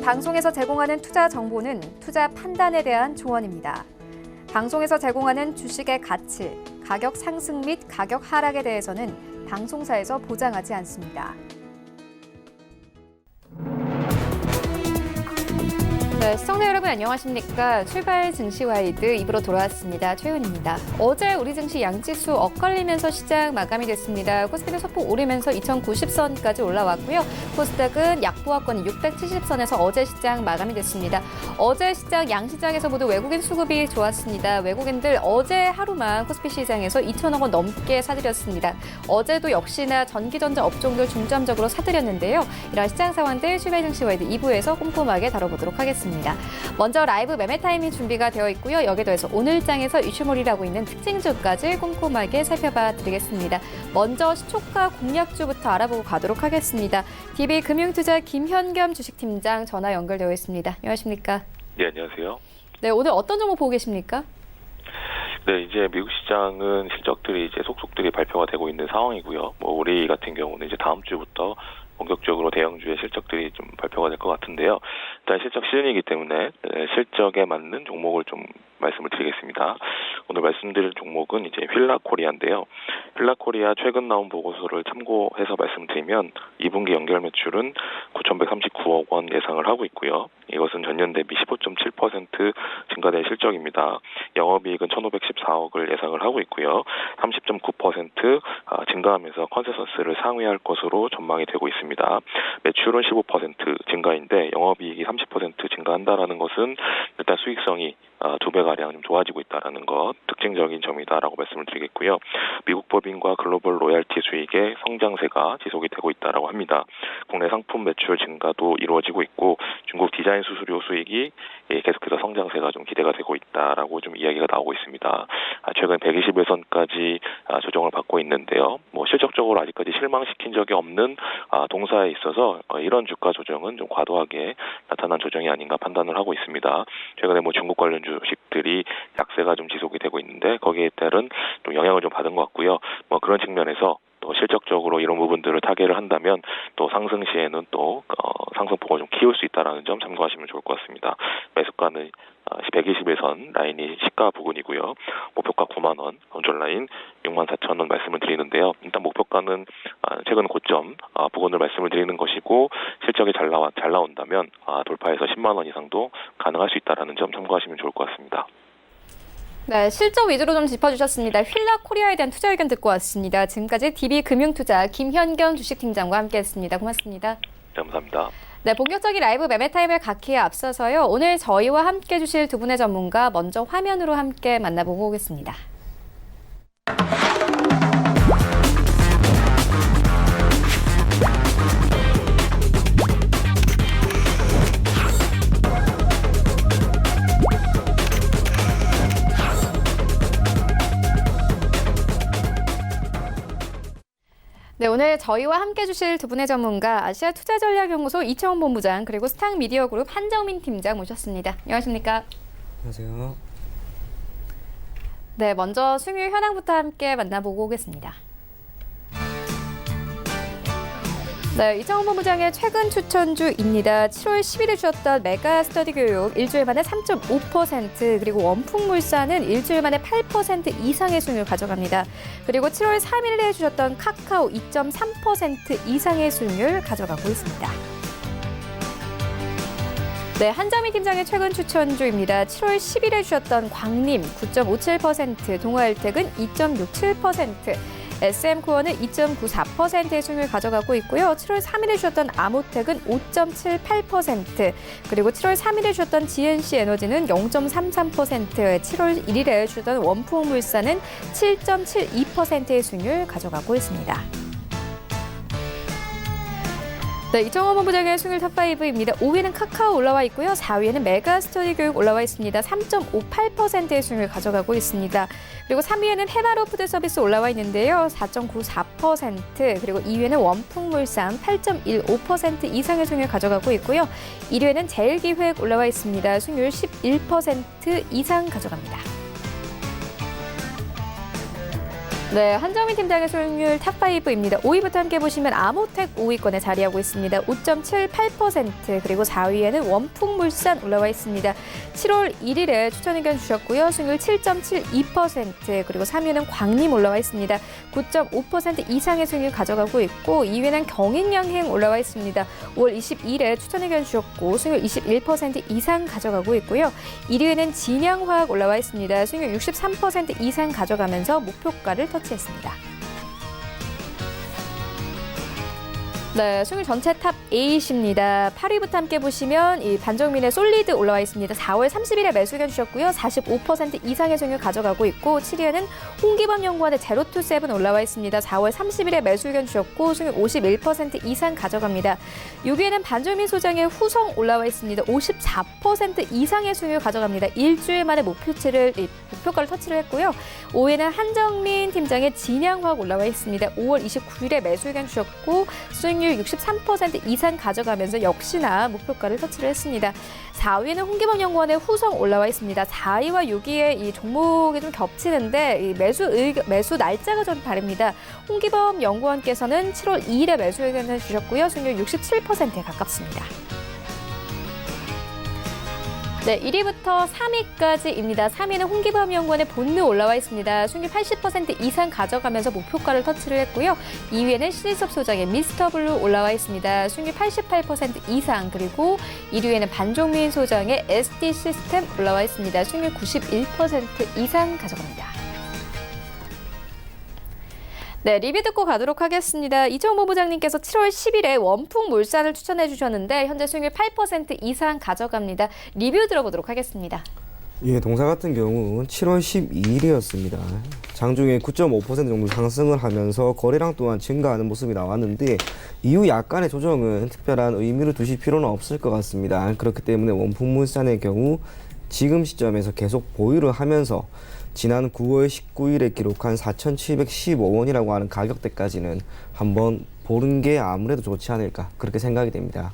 방송에서 제공하는 투자 정보는 투자 판단에 대한 조언입니다. 방송에서 제공하는 주식의 가치, 가격 상승 및 가격 하락에 대해서는 방송사에서 보장하지 않습니다. 네, 시청자 여러분 안녕하십니까? 출발 증시 와이드 2부로 돌아왔습니다. 최윤입니다. 어제 우리 증시 양지수 엇갈리면서 시장 마감이 됐습니다. 코스피는 소폭 오르면서 2090선까지 올라왔고요. 코스닥은 약보합권 670선에서 어제 시장 마감이 됐습니다. 어제 시장 양시장에서 모두 외국인 수급이 좋았습니다. 외국인들 어제 하루만 코스피 시장에서 2천억 원 넘게 사들였습니다. 어제도 역시나 전기전자 업종들 중점적으로 사들였는데요. 이런 시장 상황들 출발 증시 와이드 2부에서 꼼꼼하게 다뤄보도록 하겠습니다. 먼저 라이브 매매 타이밍 준비가 되어 있고요. 여기에 더해서 오늘장에서 이슈몰이라고 있는 특징주까지 꼼꼼하게 살펴봐 드리겠습니다. 먼저 시초가 공략주부터 알아보고 가도록 하겠습니다. DB금융투자 김현겸 주식팀장 전화 연결되어 있습니다. 안녕하십니까? 네, 안녕하세요. 네, 오늘 어떤 종목 보고 계십니까? 네, 이제 미국 시장은 실적들이 이제 속속들이 발표가 되고 있는 상황이고요. 우리 같은 경우는 이제 다음 주부터 본격적으로 대형주의 실적들이 좀 발표가 될 것 같은데요. 일단 실적 시즌이기 때문에 실적에 맞는 종목을 좀 말씀을 드리겠습니다. 오늘 말씀드릴 종목은 이제 휠라코리아인데요. 휠라코리아 최근 나온 보고서를 참고해서 말씀드리면 2분기 연결 매출은 9,139억 원 예상을 하고 있고요. 이것은 전년 대비 15.7% 증가된 실적입니다. 영업이익은 1,514억을 예상을 하고 있고요. 30.9% 증가하면서 컨센서스를 상회할 것으로 전망이 되고 있습니다. 매출은 15% 증가인데 영업이익이 30% 증가한다라는 것은 일단 수익성이 2배가량 좀 좋아지고 있다는 것, 특징적인 점이다라고 말씀을 드리겠고요. 미국 법인과 글로벌 로얄티 수익의 성장세가 지속이 되고 있다라고 합니다. 국내 상품 매출 증가도 이루어지고 있고 중국 디자인 수수료 수익이 계속해서 성장세가 좀 기대가 되고 있다라고 좀 이야기가 나오고 있습니다. 최근 121선까지 조정을 받고 있는데요. 실적적으로 아직까지 실망시킨 적이 없는 동사에 있어서 이런 주가 조정은 좀 과도하게 나타난 조정이 아닌가 판단을 하고 있습니다. 최근에 중국 관련 주식들이 약세가 좀 지속이 되고 있는데 거기에 따른 또 영향을 좀 받은 것 같고요. 그런 측면에서 또 실적적으로 이런 부분들을 타개를 한다면 또 상승 시에는 또 상승폭을 좀 키울 수 있다는 점 참고하시면 좋을 것 같습니다. 매수가는 121선 라인이 시가 부근이고요. 목표가 9만 원, 컨트롤 라인 64,000원 말씀을 드리는데요. 일단 목표가는 최근 고점 부근을 말씀을 드리는 것이고 실적이 잘 나온다면 돌파해서 10만 원 이상도 가능할 수 있다는 점 참고하시면 좋을 것 같습니다. 네, 실적 위주로 좀 짚어주셨습니다. 휠라코리아에 대한 투자 의견 듣고 왔습니다. 지금까지 DB금융투자 김현겸 주식팀장과 함께했습니다. 고맙습니다. 감사합니다. 네, 본격적인 라이브 매매 타임을 갖기에 앞서서요. 오늘 저희와 함께 해주실 두 분의 전문가 먼저 화면으로 함께 만나보고 오겠습니다. 네, 오늘 저희와 함께 해주실 두 분의 전문가 아시아 투자전략연구소 이채원 본부장 그리고 스탁미디어그룹 한정민 팀장 모셨습니다. 안녕하십니까? 안녕하세요. 네, 먼저 수익률 현황부터 함께 만나보고 오겠습니다. 네, 이채원 본부장의 최근 추천주입니다. 7월 10일에 주셨던 메가 스터디 교육 일주일 만에 3.5% 그리고 원풍물산은 일주일 만에 8% 이상의 수익률 가져갑니다. 그리고 7월 3일에 주셨던 카카오 2.3% 이상의 수익률 가져가고 있습니다. 네, 한정민 팀장의 최근 추천주입니다. 7월 10일에 주셨던 광림 9.57%, 동아일텍은 2.67%, SM코어는 2.94%의 수익률을 가져가고 있고요. 7월 3일에 주셨던 아모텍은 5.78%, 그리고 7월 3일에 주셨던 GNC에너지는 0.33%, 7월 1일에 주셨던 원푸물산은 7.72%의 수익률을 가져가고 있습니다. 네, 이정원 본부장의 수익률 탑5입니다. 5위에는 카카오 올라와 있고요. 4위에는 메가스터디 교육 올라와 있습니다. 3.58%의 수익률을 가져가고 있습니다. 그리고 3위에는 해바로 푸드서비스 올라와 있는데요. 4.94%, 그리고 2위에는 원풍물산 8.15% 이상의 수익률을 가져가고 있고요. 1위에는 제일기획 올라와 있습니다. 수익률 11% 이상 가져갑니다. 네, 한정민 팀장의 수익률 탑5입니다. 5위부터 함께 보시면 아모텍 5위권에 자리하고 있습니다. 5.78%, 그리고 4위에는 원풍물산 올라와 있습니다. 7월 1일에 추천 의견 주셨고요. 수익률 7.72%, 그리고 3위는 광림 올라와 있습니다. 9.5% 이상의 수익률 가져가고 있고, 2위는 경인양행 올라와 있습니다. 5월 22일에 추천 의견 주셨고 수익률 21% 이상 가져가고 있고요. 1위에는 진양화학 올라와 있습니다. 수익률 63% 이상 가져가면서 목표가를 터치했습니다. 네, 수익률 전체 탑 8입니다. 8위부터 함께 보시면 이 반정민의 솔리드 올라와 있습니다. 4월 30일에 매수 의견 주셨고요. 45% 이상의 수익률 가져가고 있고, 7위에는 홍기범 연구원의 제로투세븐 올라와 있습니다. 4월 30일에 매수 의견 주셨고 수익률 51% 이상 가져갑니다. 6위에는 반정민 소장의 후성 올라와 있습니다. 54% 이상의 수익률 가져갑니다. 일주일 만에 목표가를 터치를 했고요. 5위에는 한정민 팀장의 진양화학 올라와 있습니다. 5월 29일에 매수 의견 주셨고 수익률 63% 이상 가져가면서 역시나 목표가를 터치를 했습니다. 4위는 홍기범 연구원의 후성 올라와 있습니다. 4위와 6위의 이 종목이 좀 겹치는데 이 매수 날짜가 좀 다릅니다. 홍기범 연구원께서는 7월 2일에 매수 의견을 주셨고요. 수익률 67%에 가깝습니다. 네, 1위부터 3위까지입니다. 3위는 홍기범 연구원의 본느 올라와 있습니다. 수익률 80% 이상 가져가면서 목표가를 터치를 했고요. 2위에는 시리섭 소장의 미스터블루 올라와 있습니다. 수익률 88% 이상, 그리고 1위에는 반종민 소장의 SD 시스템 올라와 있습니다. 수익률 91% 이상 가져갑니다. 네, 리뷰 듣고 가도록 하겠습니다. 이정호 본부장님께서 7월 10일에 원풍물산을 추천해 주셨는데 현재 수익률 8% 이상 가져갑니다. 리뷰 들어보도록 하겠습니다. 예, 동사 같은 경우 7월 12일이었습니다. 장중에 9.5% 정도 상승을 하면서 거래량 또한 증가하는 모습이 나왔는데 이후 약간의 조정은 특별한 의미를 두실 필요는 없을 것 같습니다. 그렇기 때문에 원풍물산의 경우 지금 시점에서 계속 보유를 하면서 지난 9월 19일에 기록한 4,715원이라고 하는 가격대까지는 한번 보는 게 아무래도 좋지 않을까 그렇게 생각이 됩니다.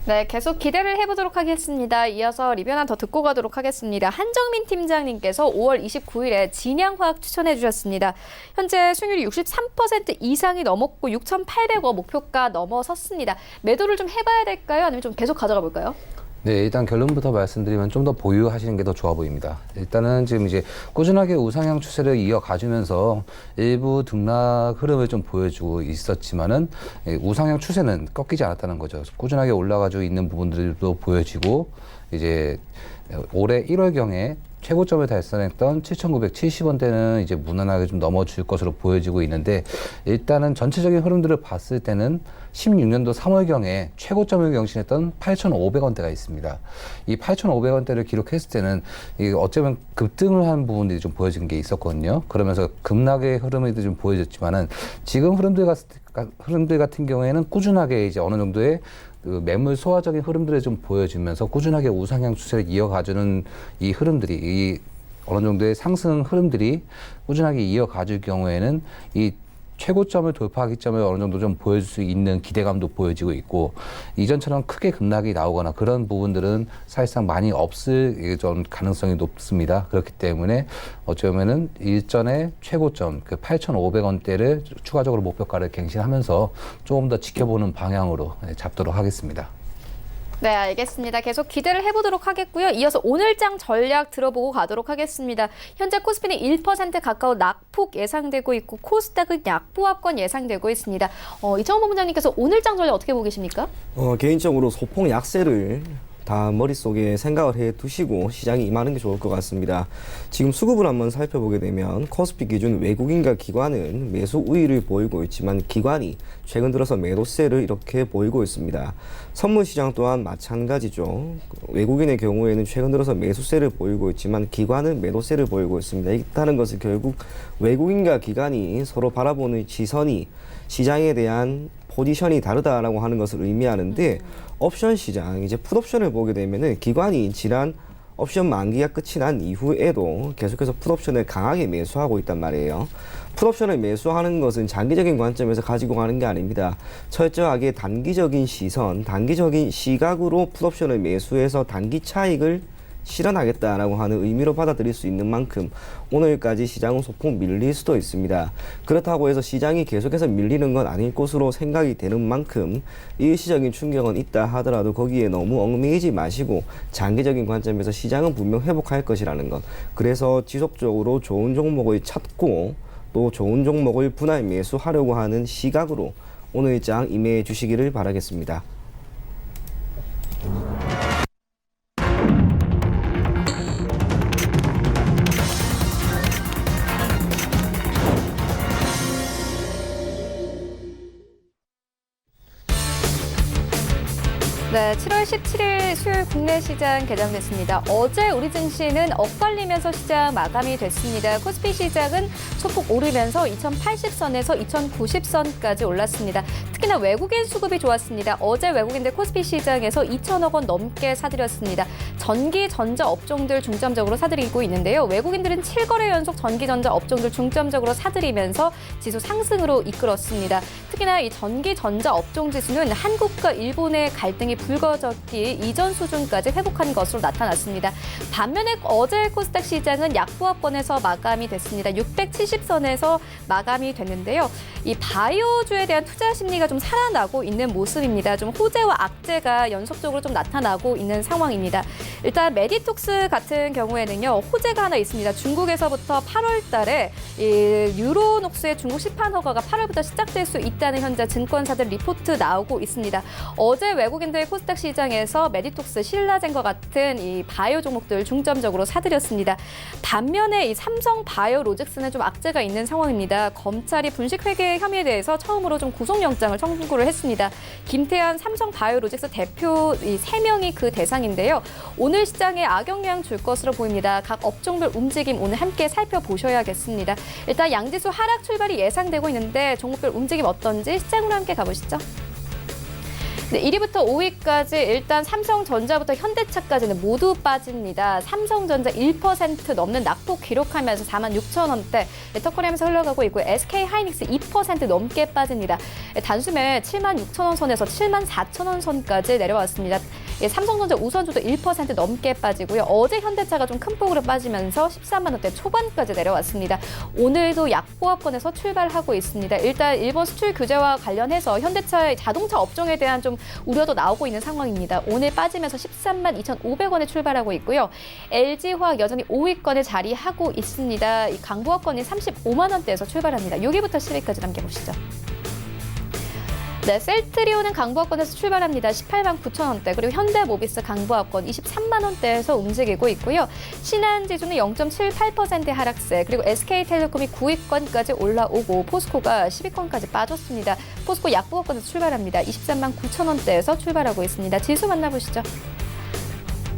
네, 계속 기대를 해보도록 하겠습니다. 이어서 리뷰 하나 더 듣고 가도록 하겠습니다. 한정민 팀장님께서 5월 29일에 진양화학 추천해 주셨습니다. 현재 수익률이 63% 이상이 넘었고 6,800원 목표가 넘어섰습니다. 매도를 좀 해봐야 될까요? 아니면 좀 계속 가져가 볼까요? 네, 일단 결론부터 말씀드리면 좀 더 보유하시는 게 더 좋아 보입니다. 일단은 지금 이제 꾸준하게 우상향 추세를 이어가주면서 일부 등락 흐름을 좀 보여주고 있었지만은 우상향 추세는 꺾이지 않았다는 거죠. 꾸준하게 올라가지고 있는 부분들도 보여지고 이제 올해 1월경에 최고점을 달성했던 7,970원대는 이제 무난하게 좀 넘어줄 것으로 보여지고 있는데 일단은 전체적인 흐름들을 봤을 때는 16년도 3월경에 최고점을 경신했던 8,500원대가 있습니다. 이 8,500원대를 기록했을 때는 이게 어쩌면 급등을 한 부분들이 좀 보여진 게 있었거든요. 그러면서 급락의 흐름이 좀 보여졌지만은 지금 흐름들 같은 경우에는 꾸준하게 이제 어느 정도의 그 매물 소화적인 흐름들을 좀 보여주면서 꾸준하게 우상향 추세를 이어가주는 이 흐름들이 이 어느 정도의 상승 흐름들이 꾸준하게 이어가줄 경우에는 이 최고점을 돌파하기 점을 어느 정도 좀 보여줄 수 있는 기대감도 보여지고 있고 이전처럼 크게 급락이 나오거나 그런 부분들은 사실상 많이 없을 좀 가능성이 높습니다. 그렇기 때문에 어쩌면은 일전의 최고점 그 8,500원대를 추가적으로 목표가를 갱신하면서 조금 더 지켜보는 방향으로 잡도록 하겠습니다. 네, 알겠습니다. 계속 기대를 해보도록 하겠고요. 이어서 오늘장 전략 들어보고 가도록 하겠습니다. 현재 코스피는 1% 가까운 낙폭 예상되고 있고 코스닥은 약보합권 예상되고 있습니다. 이정호 본부장님께서 오늘장 전략 어떻게 보고 계십니까? 개인적으로 소폭 약세를 다 머릿속에 생각을 해 두시고 시장에 임하는 게 좋을 것 같습니다. 지금 수급을 한번 살펴보게 되면 코스피 기준 외국인과 기관은 매수 우위를 보이고 있지만 기관이 최근 들어서 매도세를 이렇게 보이고 있습니다. 선물 시장 또한 마찬가지죠. 외국인의 경우에는 최근 들어서 매수세를 보이고 있지만 기관은 매도세를 보이고 있습니다. 이렇다는 것은 결국 외국인과 기관이 서로 바라보는 시선이 시장에 대한 포지션이 다르다라고 하는 것을 의미하는데 옵션 시장, 이제 풋옵션을 보게 되면은 기관이 지난 옵션 만기가 끝이 난 이후에도 계속해서 풋옵션을 강하게 매수하고 있단 말이에요. 풋옵션을 매수하는 것은 장기적인 관점에서 가지고 가는 게 아닙니다. 철저하게 단기적인 시선, 단기적인 시각으로 풋옵션을 매수해서 단기 차익을 실현하겠다라고 하는 의미로 받아들일 수 있는 만큼 오늘까지 시장은 소폭 밀릴 수도 있습니다. 그렇다고 해서 시장이 계속해서 밀리는 건 아닐 것으로 생각이 되는 만큼 일시적인 충격은 있다 하더라도 거기에 너무 얽매이지 마시고 장기적인 관점에서 시장은 분명 회복할 것이라는 것. 그래서 지속적으로 좋은 종목을 찾고 또 좋은 종목을 분할 매수하려고 하는 시각으로 오늘 장 임해해 주시기를 바라겠습니다. 네, 7월 17일 수요일 국내 시장 개장됐습니다. 어제 우리 증시는 엇갈리면서 시장 마감이 됐습니다. 코스피 시장은 소폭 오르면서 2080선에서 2090선까지 올랐습니다. 특히나 외국인 수급이 좋았습니다. 어제 외국인들 코스피 시장에서 2천억 원 넘게 사들였습니다. 전기, 전자 업종들 중점적으로 사들이고 있는데요. 외국인들은 7거래 연속 전기, 전자 업종들 중점적으로 사들이면서 지수 상승으로 이끌었습니다. 특히나 이 전기, 전자 업종 지수는 한국과 일본의 갈등이 불거졌기 이전 수준까지 회복한 것으로 나타났습니다. 반면에 어제 코스닥 시장은 약보합권에서 마감이 됐습니다. 670선에서 마감이 됐는데요. 이 바이오주에 대한 투자 심리가 좀 살아나고 있는 모습입니다. 좀 호재와 악재가 연속적으로 좀 나타나고 있는 상황입니다. 일단 메디톡스 같은 경우에는요, 호재가 하나 있습니다. 중국에서부터 8월 달에 이 유로녹스의 중국 시판 허가가 8월부터 시작될 수 있다는 현재 증권사들 리포트 나오고 있습니다. 어제 외국인들 코스닥 시장에서 메디톡스, 신라젠과 같은 이 바이오 종목들 중점적으로 사들였습니다. 반면에 이 삼성 바이오로직스는 좀 악재가 있는 상황입니다. 검찰이 분식회계 혐의에 대해서 처음으로 좀 구속영장을 청구를 했습니다. 김태한 삼성 바이오로직스 대표 이 3명이 그 대상인데요. 오늘 시장에 악영향 줄 것으로 보입니다. 각 업종별 움직임 오늘 함께 살펴보셔야겠습니다. 일단 양지수 하락 출발이 예상되고 있는데 종목별 움직임 어떤지 시장으로 함께 가보시죠. 네, 1위부터 5위까지 일단 삼성전자부터 현대차까지는 모두 빠집니다. 삼성전자 1% 넘는 낙폭 기록하면서 46,000원대 턱걸이하면서 흘러가고 있고 SK하이닉스 2% 넘게 빠집니다. 단숨에 76,000원 선에서 74,000원 선까지 내려왔습니다. 삼성전자 우선주도 1% 넘게 빠지고요. 어제 현대차가 좀 큰 폭으로 빠지면서 13만 원대 초반까지 내려왔습니다. 오늘도 약보합권에서 출발하고 있습니다. 일단 일본 수출 규제와 관련해서 현대차의 자동차 업종에 대한 좀 우려도 나오고 있는 상황입니다. 오늘 빠지면서 13만 2,500원에 출발하고 있고요. LG화학 여전히 5위권에 자리하고 있습니다. 이 강보합권이 35만 원대에서 출발합니다. 6위부터 10위까지 남겨보시죠. 네, 셀트리온은 강보합권에서 출발합니다. 18만 9천원대, 그리고 현대모비스 강보합권 23만 원대에서 움직이고 있고요. 신한지주는 0.78% 하락세, 그리고 SK텔레콤이 9위권까지 올라오고 포스코가 10위권까지 빠졌습니다. 포스코 약보합권에서 출발합니다. 23만 9천원대에서 출발하고 있습니다. 지수 만나보시죠.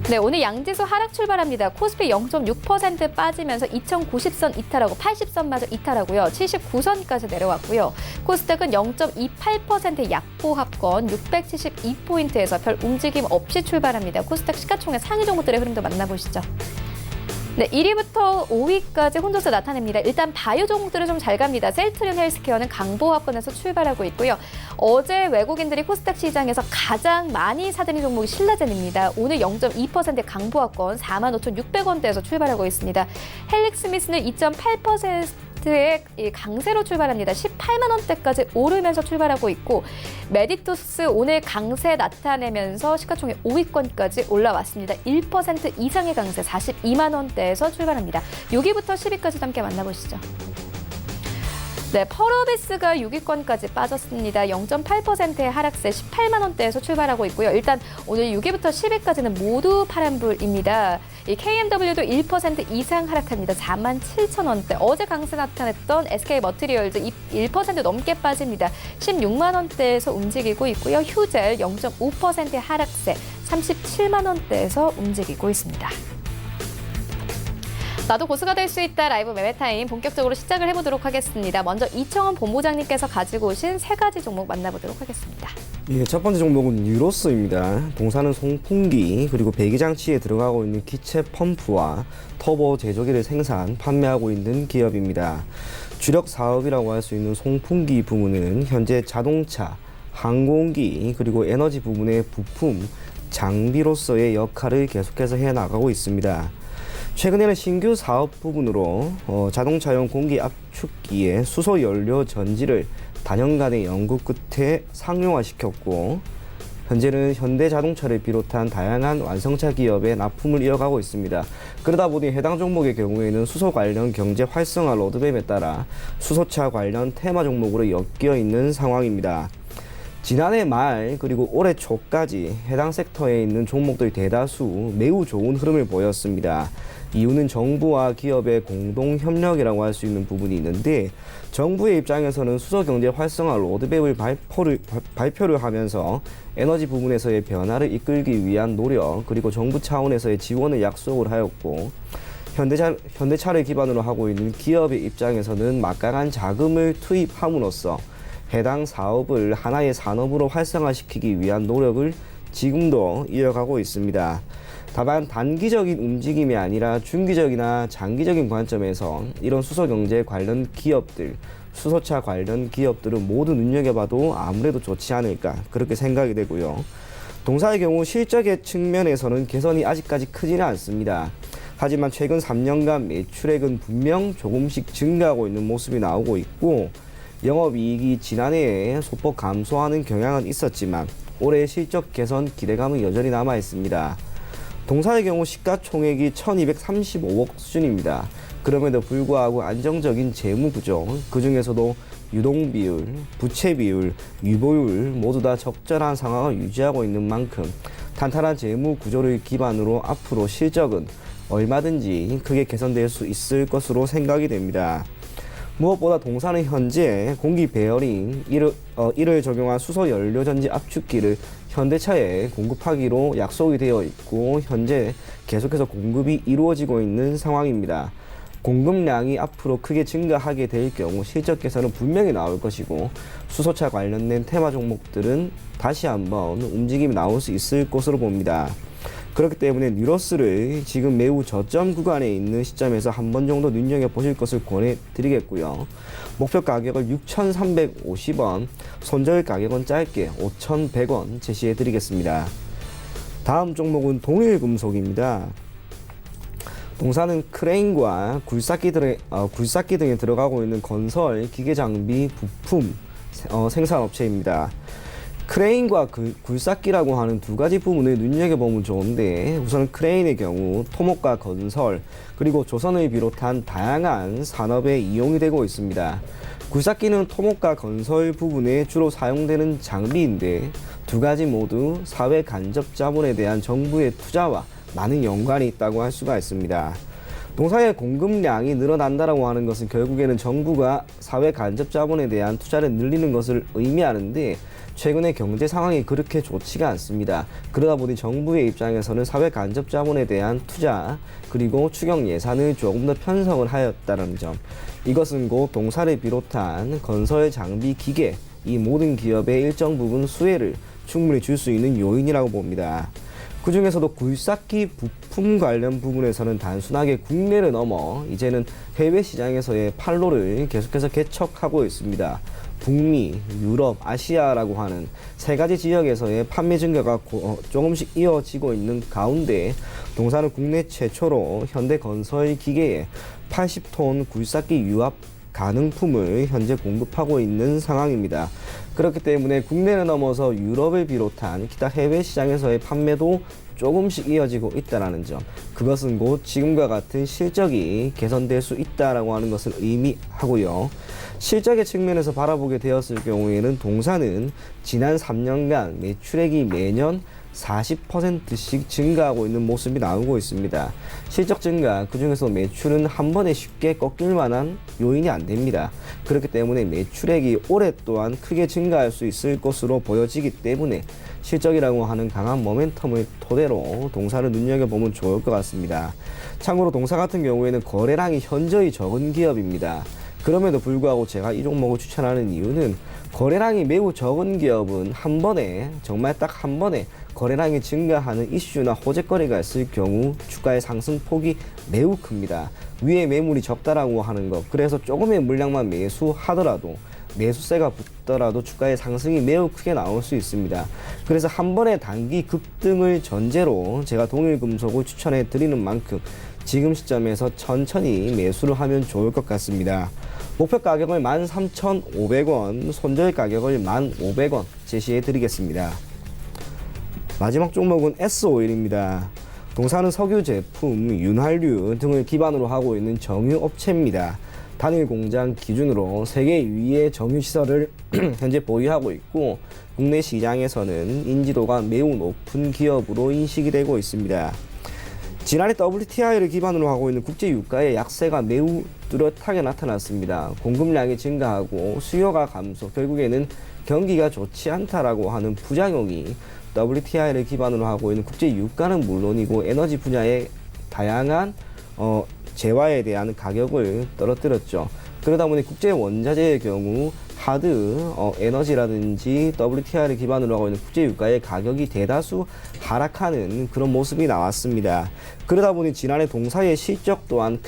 네, 오늘 양지수 하락 출발합니다. 코스피 0.6% 빠지면서 2090선 이탈하고 80선마저 이탈하고요. 79선까지 내려왔고요. 코스닥은 0.28% 약보합권 672포인트에서 별 움직임 없이 출발합니다. 코스닥 시가총액 상위 종목들의 흐름도 만나보시죠. 네, 1위부터 5위까지 혼조세 나타냅니다. 일단 바이오 종목들은 좀 잘 갑니다. 셀트리온 헬스케어는 강보합권에서 출발하고 있고요. 어제 외국인들이 코스닥 시장에서 가장 많이 사들인 종목이 신라젠입니다. 오늘 0.2% 강보합권 45,600원대에서 출발하고 있습니다. 헬릭스미스는 2.8%의 강세로 출발합니다. 18만 원대까지 오르면서 출발하고 있고 메디토스 오늘 강세 나타내면서 시가총액 5위권까지 올라왔습니다. 1% 이상의 강세 42만 원대에서 출발합니다. 6위부터 10위까지 함께 만나보시죠. 네, 펄어비스가 6위권까지 빠졌습니다. 0.8%의 하락세 18만 원대에서 출발하고 있고요. 일단 오늘 6위부터 10위까지는 모두 파란불입니다. 이 KMW도 1% 이상 하락합니다. 47,000원대. 어제 강세 나타냈던 SK머티리얼즈 1% 넘게 빠집니다. 16만 원대에서 움직이고 있고요. 휴젤 0.5%의 하락세 37만 원대에서 움직이고 있습니다. 나도 고수가 될 수 있다 라이브 매매타임 본격적으로 시작을 해보도록 하겠습니다. 먼저 이청원 본부장님께서 가지고 오신 3가지 종목 만나보도록 하겠습니다. 예, 첫 번째 종목은 유로스입니다. 동사는 송풍기 그리고 배기장치에 들어가고 있는 기체 펌프와 터보 제조기를 생산, 판매하고 있는 기업입니다. 주력 사업이라고 할 수 있는 송풍기 부문은 현재 자동차, 항공기 그리고 에너지 부문의 부품, 장비로서의 역할을 계속해서 해나가고 있습니다. 최근에는 신규 사업 부분으로 자동차용 공기 압축기의 수소 연료 전지를 단연간의 연구 끝에 상용화시켰고, 현재는 현대자동차를 비롯한 다양한 완성차 기업에 납품을 이어가고 있습니다. 그러다 보니 해당 종목의 경우에는 수소 관련 경제 활성화 로드맵에 따라 수소차 관련 테마 종목으로 엮여 있는 상황입니다. 지난해 말 그리고 올해 초까지 해당 섹터에 있는 종목들이 대다수 매우 좋은 흐름을 보였습니다. 이유는 정부와 기업의 공동 협력이라고 할 수 있는 부분이 있는데, 정부의 입장에서는 수소 경제 활성화 로드맵을 발표를 하면서 에너지 부분에서의 변화를 이끌기 위한 노력, 그리고 정부 차원에서의 지원을 약속을 하였고, 현대차를 기반으로 하고 있는 기업의 입장에서는 막강한 자금을 투입함으로써 해당 사업을 하나의 산업으로 활성화시키기 위한 노력을 지금도 이어가고 있습니다. 다만 단기적인 움직임이 아니라 중기적이나 장기적인 관점에서 이런 수소경제 관련 기업들, 수소차 관련 기업들은 모두 눈여겨봐도 아무래도 좋지 않을까, 그렇게 생각이 되고요. 동사의 경우 실적의 측면에서는 개선이 아직까지 크지는 않습니다. 하지만 최근 3년간 매출액은 분명 조금씩 증가하고 있는 모습이 나오고 있고, 영업이익이 지난해에 소폭 감소하는 경향은 있었지만 올해 실적 개선 기대감은 여전히 남아 있습니다. 동사의 경우 시가총액이 1235억 수준입니다. 그럼에도 불구하고 안정적인 재무 구조, 그 중에서도 유동 비율, 부채 비율, 유보율 모두 다 적절한 상황을 유지하고 있는 만큼 탄탄한 재무 구조를 기반으로 앞으로 실적은 얼마든지 크게 개선될 수 있을 것으로 생각이 됩니다. 무엇보다 동사는 현재 공기 베어링, 이를 적용한 수소 연료 전지 압축기를 현대차에 공급하기로 약속이 되어 있고, 현재 계속해서 공급이 이루어지고 있는 상황입니다. 공급량이 앞으로 크게 증가하게 될 경우 실적 개선은 분명히 나올 것이고, 수소차 관련된 테마 종목들은 다시 한번 움직임이 나올 수 있을 것으로 봅니다. 그렇기 때문에 뉴로스를 지금 매우 저점 구간에 있는 시점에서 한 번 정도 눈여겨보실 것을 권해드리겠고요. 목표 가격을 6,350원, 손절 가격은 짧게 5,100원 제시해드리겠습니다. 다음 종목은 동일금속입니다. 동사는 크레인과 굴삭기 등에 들어가고 있는 건설, 기계장비, 부품 생산업체입니다. 크레인과 굴삭기라고 하는 두 가지 부분을 눈여겨보면 좋은데, 우선 크레인의 경우 토목과 건설, 그리고 조선을 비롯한 다양한 산업에 이용이 되고 있습니다. 굴삭기는 토목과 건설 부분에 주로 사용되는 장비인데, 두 가지 모두 사회 간접 자본에 대한 정부의 투자와 많은 연관이 있다고 할 수가 있습니다. 동사의 공급량이 늘어난다고 하는 것은 결국에는 정부가 사회 간접 자본에 대한 투자를 늘리는 것을 의미하는데, 최근의 경제 상황이 그렇게 좋지가 않습니다. 그러다 보니 정부의 입장에서는 사회 간접 자본에 대한 투자, 그리고 추경 예산을 조금 더 편성을 하였다는 점, 이것은 곧 동사를 비롯한 건설, 장비, 기계, 이 모든 기업의 일정 부분 수혜를 충분히 줄 수 있는 요인이라고 봅니다. 그 중에서도 굴삭기 부품 관련 부분에서는 단순하게 국내를 넘어 이제는 해외 시장에서의 판로를 계속해서 개척하고 있습니다. 북미, 유럽, 아시아라고 하는 세 가지 지역에서의 판매 증가가 조금씩 이어지고 있는 가운데, 동사는 국내 최초로 현대건설 기계에 80톤 굴삭기 유압 가능품을 현재 공급하고 있는 상황입니다. 그렇기 때문에 국내를 넘어서 유럽을 비롯한 기타 해외 시장에서의 판매도 조금씩 이어지고 있다는 점, 그것은 곧 지금과 같은 실적이 개선될 수 있다라고 하는 것을 의미하고요. 실적의 측면에서 바라보게 되었을 경우에는 동사는 지난 3년간 매출액이 매년 40%씩 증가하고 있는 모습이 나오고 있습니다. 실적 증가, 그 중에서 매출은 한 번에 쉽게 꺾일 만한 요인이 안 됩니다. 그렇기 때문에 매출액이 올해 또한 크게 증가할 수 있을 것으로 보여지기 때문에 실적이라고 하는 강한 모멘텀을 토대로 동사를 눈여겨보면 좋을 것 같습니다. 참고로 동사 같은 경우에는 거래량이 현저히 적은 기업입니다. 그럼에도 불구하고 제가 이 종목을 추천하는 이유는, 거래량이 매우 적은 기업은 한 번에, 정말 딱 한 번에 거래량이 증가하는 이슈나 호재거리가 있을 경우 주가의 상승폭이 매우 큽니다. 위에 매물이 적다라고 하는 것, 그래서 조금의 물량만 매수하더라도 매수세가 붙더라도 주가의 상승이 매우 크게 나올 수 있습니다. 그래서 한 번에 단기 급등을 전제로 제가 동일금속을 추천해 드리는 만큼 지금 시점에서 천천히 매수를 하면 좋을 것 같습니다. 목표 가격을 13,500원, 손절 가격을 1,500원 제시해 드리겠습니다. 마지막 종목은 S오일입니다. 동사는 석유 제품, 윤활유 등을 기반으로 하고 있는 정유 업체입니다. 단일 공장 기준으로 세계 유의의 정유 시설을 현재 보유하고 있고 국내 시장에서는 인지도가 매우 높은 기업으로 인식이 되고 있습니다. 지난해 WTI를 기반으로 하고 있는 국제 유가의 약세가 매우 뚜렷하게 나타났습니다. 공급량이 증가하고 수요가 감소, 결국에는 경기가 좋지 않다라고 하는 부작용이 WTI를 기반으로 하고 있는 국제 유가는 물론이고 에너지 분야의 다양한 재화에 대한 가격을 떨어뜨렸죠. 그러다 보니 국제 원자재의 경우 하드, 에너지라든지 WTI를 기반으로 하고 있는 국제 유가의 가격이 대다수 하락하는 그런 모습이 나왔습니다. 그러다 보니 지난해 동사의 실적 또한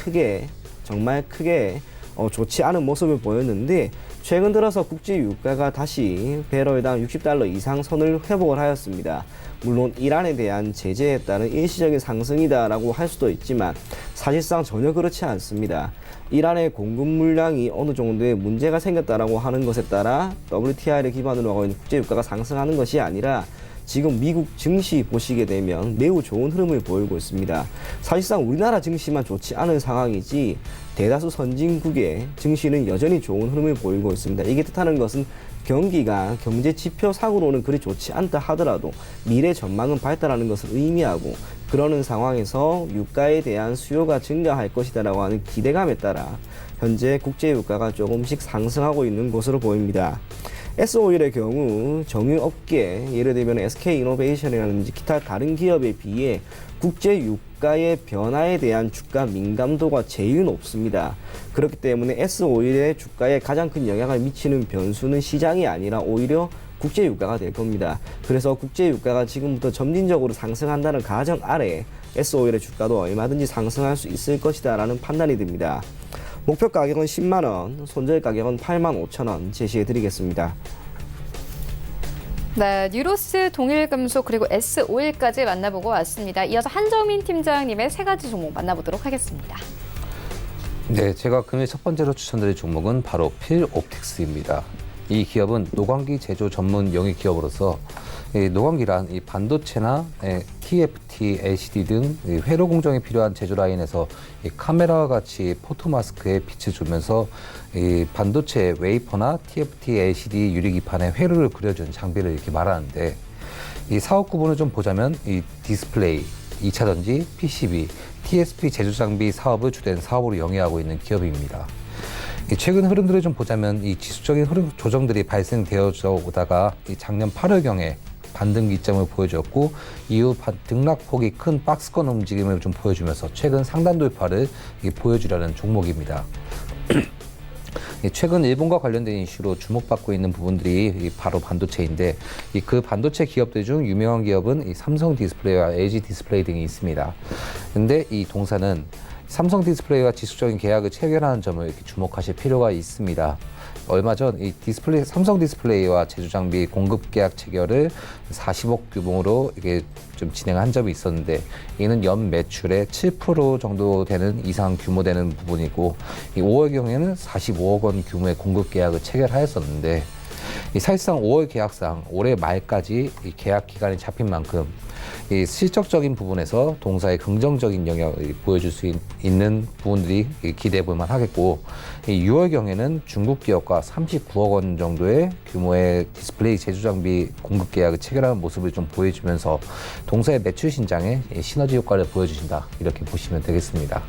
정말 크게 좋지 않은 모습을 보였는데 최근 들어서 국제 유가가 다시 배럴당 60달러 이상 선을 회복을 하였습니다. 물론 이란에 대한 제재에 따른 일시적인 상승이다라고 할 수도 있지만 사실상 전혀 그렇지 않습니다. 이란의 공급 물량이 어느 정도의 문제가 생겼다라고 하는 것에 따라 WTI를 기반으로 하고 있는 국제 유가가 상승하는 것이 아니라 지금 미국 증시 보시게 되면 매우 좋은 흐름을 보이고 있습니다. 사실상 우리나라 증시만 좋지 않은 상황이지 대다수 선진국의 증시는 여전히 좋은 흐름을 보이고 있습니다. 이게 뜻하는 것은 경기가 경제 지표상으로는 그리 좋지 않다 하더라도 미래 전망은 밝다라는 것을 의미하고 그러는 상황에서 유가에 대한 수요가 증가할 것이다라고 하는 기대감에 따라 현재 국제 유가가 조금씩 상승하고 있는 것으로 보입니다. S오일의 경우 정유업계, 예를 들면 SK이노베이션이라든지 기타 다른 기업에 비해 국제 유가의 변화에 대한 주가 민감도가 제일 높습니다. 그렇기 때문에 S오일의 주가에 가장 큰 영향을 미치는 변수는 시장이 아니라 오히려 국제 유가가 될 겁니다. 그래서 국제 유가가 지금부터 점진적으로 상승한다는 가정 아래 S오일의 주가도 얼마든지 상승할 수 있을 것이다 라는 판단이 듭니다. 목표 가격은 10만원, 손절 가격은 85,000원 제시해 드리겠습니다. 네, 뉴로스, 동일금속 그리고 S오일까지 만나보고 왔습니다. 이어서 한정민 팀장님의 세 가지 종목 만나보도록 하겠습니다. 네, 제가 금일 첫 번째로 추천드릴 종목은 바로 필옵틱스입니다. 이 기업은 노광기 제조 전문 영위 기업으로서 노광기란 이 반도체나 TFT, LCD 등 회로 공정에 필요한 제조 라인에서 이 카메라와 같이 포토마스크에 빛을 주면서 이 반도체 웨이퍼나 TFT, LCD 유리기판에 회로를 그려준 장비를 이렇게 말하는데 이 사업 구분을 좀 보자면 이 디스플레이, 2차 전지, PCB, TSP 제조 장비 사업을 주된 사업으로 영위하고 있는 기업입니다. 최근 흐름들을 좀 보자면 이 지수적인 흐름 조정들이 발생되어져 오다가 작년 8월경에 반등 기점을 보여줬고 이후 등락폭이 큰 박스권 움직임을 좀 보여주면서 최근 상단 돌파를 보여주려는 종목입니다. 최근 일본과 관련된 이슈로 주목받고 있는 부분들이 바로 반도체인데 그 반도체 기업들 중 유명한 기업은 이 삼성 디스플레이와 LG 디스플레이 등이 있습니다. 근데 이 동사는 삼성 디스플레이와 지속적인 계약을 체결하는 점을 이렇게 주목하실 필요가 있습니다. 얼마 전 이 삼성 디스플레이와 제조 장비 공급 계약 체결을 40억 규모로 이게 좀 진행한 점이 있었는데 이는 연 매출의 7% 정도 되는 이상 규모 되는 부분이고 이 5월 경우에는 45억 원 규모의 공급 계약을 체결하였었는데 사실상 5월 계약상 올해 말까지 이 계약 기간이 잡힌 만큼 이 실적적인 부분에서 동사의 긍정적인 영향을 보여줄 수 있는 부분들이 기대해 볼 만하겠고 이 6월 경에는 중국 기업과 39억 원 정도의 규모의 디스플레이 제조 장비 공급 계약을 체결하는 모습을 좀 보여주면서 동사의 매출 신장에 시너지 효과를 보여주신다 이렇게 보시면 되겠습니다.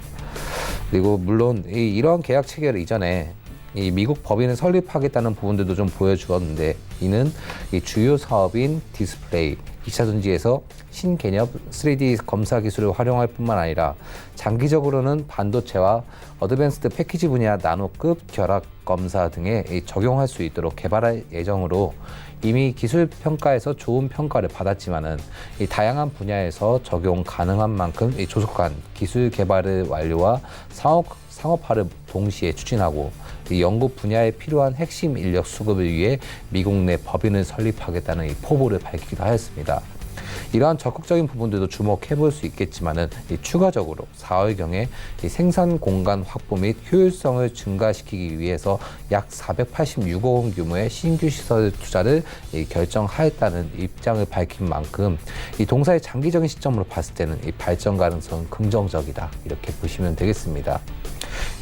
그리고 물론 이러한 계약 체결 이전에 이 미국 법인을 설립하겠다는 부분들도 좀 보여주었는데 이는 이 주요 사업인 디스플레이, 2차 전지에서 신개념 3D 검사 기술을 활용할 뿐만 아니라 장기적으로는 반도체와 어드밴스드 패키지 분야 나노급 결합 검사 등에 적용할 수 있도록 개발할 예정으로 이미 기술 평가에서 좋은 평가를 받았지만은 이 다양한 분야에서 적용 가능한 만큼 이 조속한 기술 개발의 완료와 상업화를 동시에 추진하고 이 연구 분야에 필요한 핵심 인력 수급을 위해 미국 내 법인을 설립하겠다는 이 포부를 밝히기도 하였습니다. 이러한 적극적인 부분들도 주목해 볼 수 있겠지만은 추가적으로 4월경에 생산 공간 확보 및 효율성을 증가시키기 위해서 약 486억 원 규모의 신규 시설 투자를 결정하였다는 입장을 밝힌 만큼 이 동사의 장기적인 시점으로 봤을 때는 이 발전 가능성은 긍정적이다 이렇게 보시면 되겠습니다.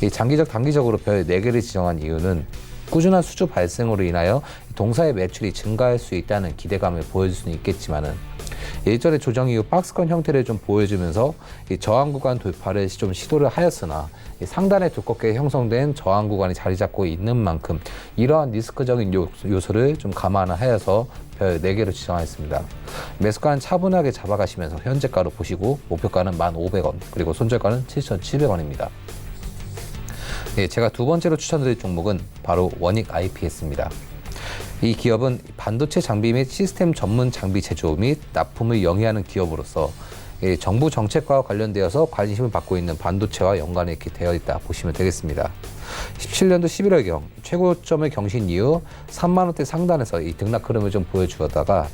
이 장기적 단기적으로 별 4개를 지정한 이유는 꾸준한 수주 발생으로 인하여 동사의 매출이 증가할 수 있다는 기대감을 보여줄 수는 있겠지만은 일전에 조정 이후 박스권 형태를 좀 보여주면서 이 저항 구간 돌파를 좀 시도를 하였으나 상단에 두껍게 형성된 저항 구간이 자리 잡고 있는 만큼 이러한 리스크적인 요소를 좀 감안하여서 별 4개로 지정하였습니다. 매수가는 차분하게 잡아가시면서 현재가로 보시고 목표가는 1,500원 그리고 손절가는 7,700원입니다. 제가 두 번째로 추천드릴 종목은 바로 원익 IPS입니다. 이 기업은 반도체 장비 및 시스템 전문 장비 제조 및 납품을 영위하는 기업으로서 정부 정책과 관련되어서 관심을 받고 있는 반도체와 연관이 이렇게 되어 있다 보시면 되겠습니다. 17년도 11월경 최고점을 경신 이후 3만 원대 상단에서 이 등락 흐름을 좀 보여주었다가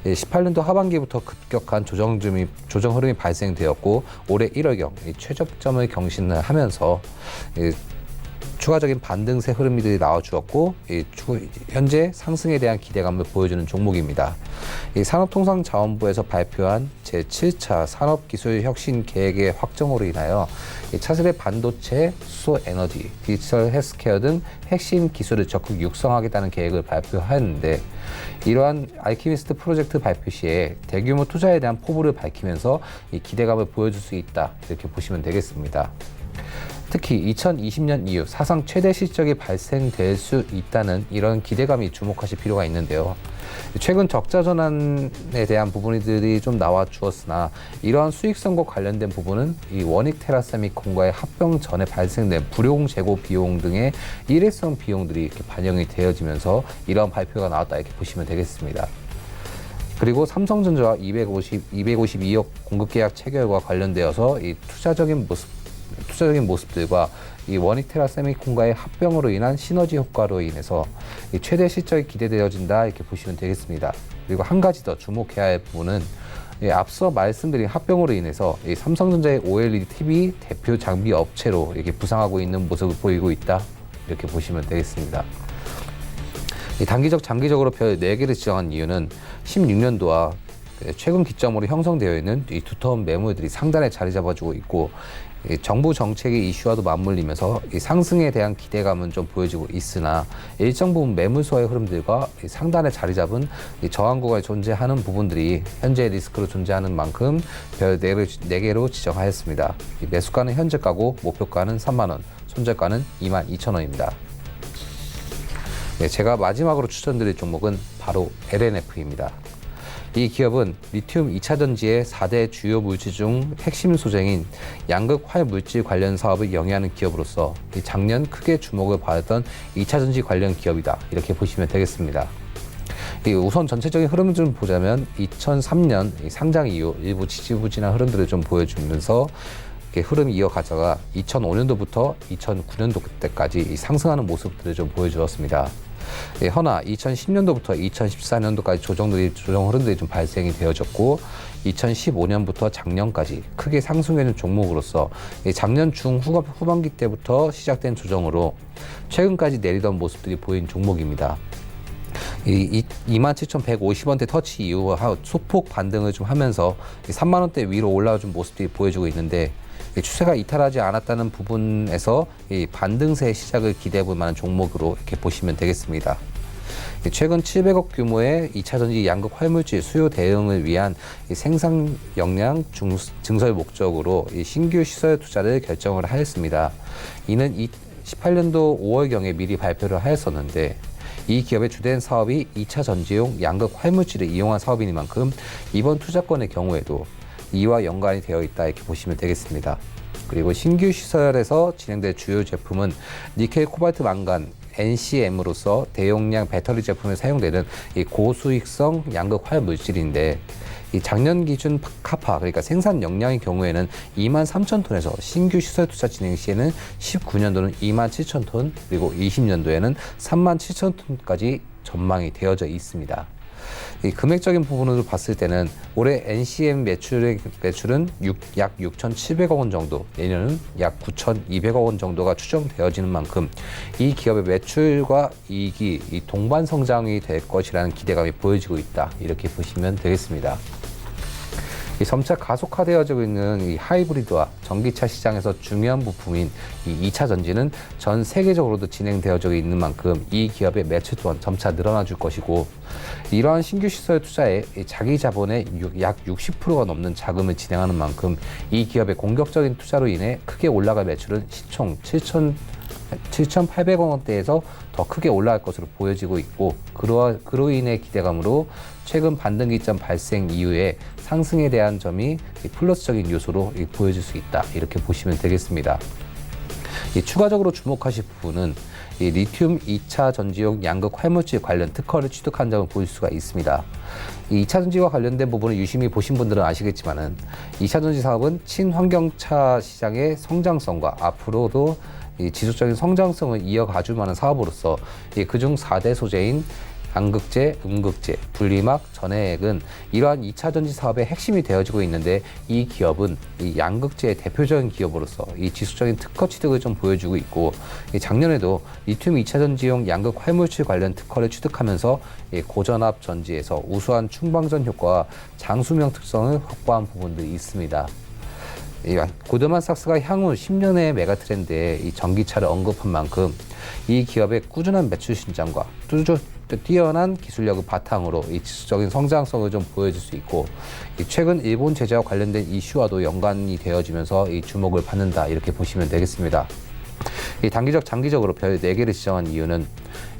18년도 하반기부터 급격한 조정 흐름이 발생되었고 올해 1월경 최저점을 경신을 하면서 추가적인 반등세 흐름들이 나와주었고 현재 상승에 대한 기대감을 보여주는 종목입니다. 산업통상자원부에서 발표한 제7차 산업기술혁신 계획의 확정으로 인하여 차세대 반도체, 수소에너지, 디지털 헬스케어 등 핵심 기술을 적극 육성하겠다는 계획을 발표하였는데 이러한 알키미스트 프로젝트 발표 시에 대규모 투자에 대한 포부를 밝히면서 이 기대감을 보여줄 수 있다 이렇게 보시면 되겠습니다. 특히 2020년 이후 사상 최대 실적이 발생될 수 있다는 이런 기대감이 주목하실 필요가 있는데요. 최근 적자 전환에 대한 부분들이 좀 나와 주었으나 이러한 수익성과 관련된 부분은 이 원익 테라세미콘과의 합병 전에 발생된 불용 재고 비용 등의 일회성 비용들이 이렇게 반영이 되어지면서 이러한 발표가 나왔다 이렇게 보시면 되겠습니다. 그리고 삼성전자와 252억 공급 계약 체결과 관련되어서 이 투자적인 모습들과 이 원익 테라세미콘과의 합병으로 인한 시너지 효과로 인해서 이 최대 실적이 기대되어진다 이렇게 보시면 되겠습니다. 그리고 한 가지 더 주목해야 할 부분은 앞서 말씀드린 합병으로 인해서 이 삼성전자의 OLED TV 대표 장비 업체로 이렇게 부상하고 있는 모습을 보이고 있다 이렇게 보시면 되겠습니다. 단기적, 장기적으로 별 4개를 지정한 이유는 16년도와 최근 기점으로 형성되어 있는 이 두터운 매물들이 상단에 자리 잡아주고 있고 정부 정책의 이슈와도 맞물리면서 이 상승에 대한 기대감은 좀 보여지고 있으나 일정 부분 매물소의 흐름들과 상단에 자리 잡은 이 저항 구간에 존재하는 부분들이 현재 리스크로 존재하는 만큼 별 4개로 지정하였습니다. 매수가는 현재가고 목표가는 3만 원, 손절가는 22,000원입니다. 제가 마지막으로 추천드릴 종목은 바로 LNF입니다. 이 기업은 리튬 2차 전지의 4대 주요 물질 중 핵심 소재인 양극 활물질 관련 사업을 영위하는 기업으로서 작년 크게 주목을 받았던 2차 전지 관련 기업이다 이렇게 보시면 되겠습니다. 우선 전체적인 흐름을 좀 보자면 2003년 상장 이후 일부 지지부진한 흐름들을 좀 보여주면서 흐름이 이어가다가 2005년도부터 2009년도 때까지 상승하는 모습들을 좀 보여주었습니다. 허나 2010년도부터 2014년도까지 조정 흐름들이 좀 발생이 되어졌고 2015년부터 작년까지 크게 상승하는 종목으로서 작년 후반기 때부터 시작된 조정으로 최근까지 내리던 모습들이 보인 종목입니다. 27,150원대 터치 이후 소폭 반등을 좀 하면서 3만 원대 위로 올라온 모습들이 보여주고 있는데 추세가 이탈하지 않았다는 부분에서 이 반등세의 시작을 기대해 볼 만한 종목으로 이렇게 보시면 되겠습니다. 최근 700억 규모의 2차 전지 양극 활물질 수요 대응을 위한 생산 역량 증설 목적으로 신규 시설 투자를 결정을 하였습니다. 이는 18년도 5월경에 미리 발표를 하였었는데 이 기업의 주된 사업이 2차 전지용 양극 활물질을 이용한 사업이니만큼 이번 투자건의 경우에도 이와 연관이 되어 있다 이렇게 보시면 되겠습니다. 그리고 신규 시설에서 진행될 주요 제품은 니켈, 코발트, 망간, NCM으로서 대용량 배터리 제품에 사용되는 이 고수익성 양극 활물질인데 이 작년 기준 카파, 그러니까 생산 역량의 경우에는 2만 3천 톤에서 신규 시설 투자 진행 시에는 19년도는 2만 7천 톤, 그리고 20년도에는 3만 7천 톤까지 전망이 되어져 있습니다. 이 금액적인 부분으로 봤을 때는 올해 NCM 매출은 약 6,700억 원 정도, 내년은 약 9,200억 원 정도가 추정되어지는 만큼 이 기업의 매출과 이익이 이 동반 성장이 될 것이라는 기대감이 보여지고 있다. 이렇게 보시면 되겠습니다. 이 점차 가속화되어지고 있는 이 하이브리드와 전기차 시장에서 중요한 부품인 이 2차 전지는 전 세계적으로도 진행되어지고 있는 만큼 이 기업의 매출 또한 점차 늘어나 줄 것이고, 이러한 신규 시설 투자에 자기 자본의 약 60%가 넘는 자금을 진행하는 만큼 이 기업의 공격적인 투자로 인해 크게 올라갈 매출은 시총 7,800억 원대에서 더 크게 올라갈 것으로 보여지고 있고, 그로 인해 기대감으로 최근 반등기점 발생 이후에 상승에 대한 점이 플러스적인 요소로 보여질 수 있다. 이렇게 보시면 되겠습니다. 추가적으로 주목하실 부분은 이 리튬 2차 전지용 양극 활물질 관련 특허를 취득한 점을 보일 수가 있습니다. 이 2차 전지와 관련된 부분을 유심히 보신 분들은 아시겠지만은 2차 전지 사업은 친환경차 시장의 성장성과 앞으로도 이 지속적인 성장성을 이어가줄 만한 사업으로서 그중 4대 소재인 양극재, 음극재, 분리막, 전해액은 이러한 2차 전지 사업의 핵심이 되어지고 있는데, 이 기업은 이 양극재의 대표적인 기업으로서 이 지속적인 특허 취득을 좀 보여주고 있고, 작년에도 리튬 2차 전지용 양극 활물질 관련 특허를 취득하면서 고전압 전지에서 우수한 충방전 효과와 장수명 특성을 확보한 부분들이 있습니다. 고드만삭스가 향후 10년의 메가트렌드에 이 전기차를 언급한 만큼 이 기업의 꾸준한 매출 신장과 뛰어난 기술력을 바탕으로 이 지속적인 성장성을 좀 보여줄 수 있고, 최근 일본 제재와 관련된 이슈와도 연관이 되어지면서 이 주목을 받는다. 이렇게 보시면 되겠습니다. 단기적, 장기적으로 별 4개를 지정한 이유는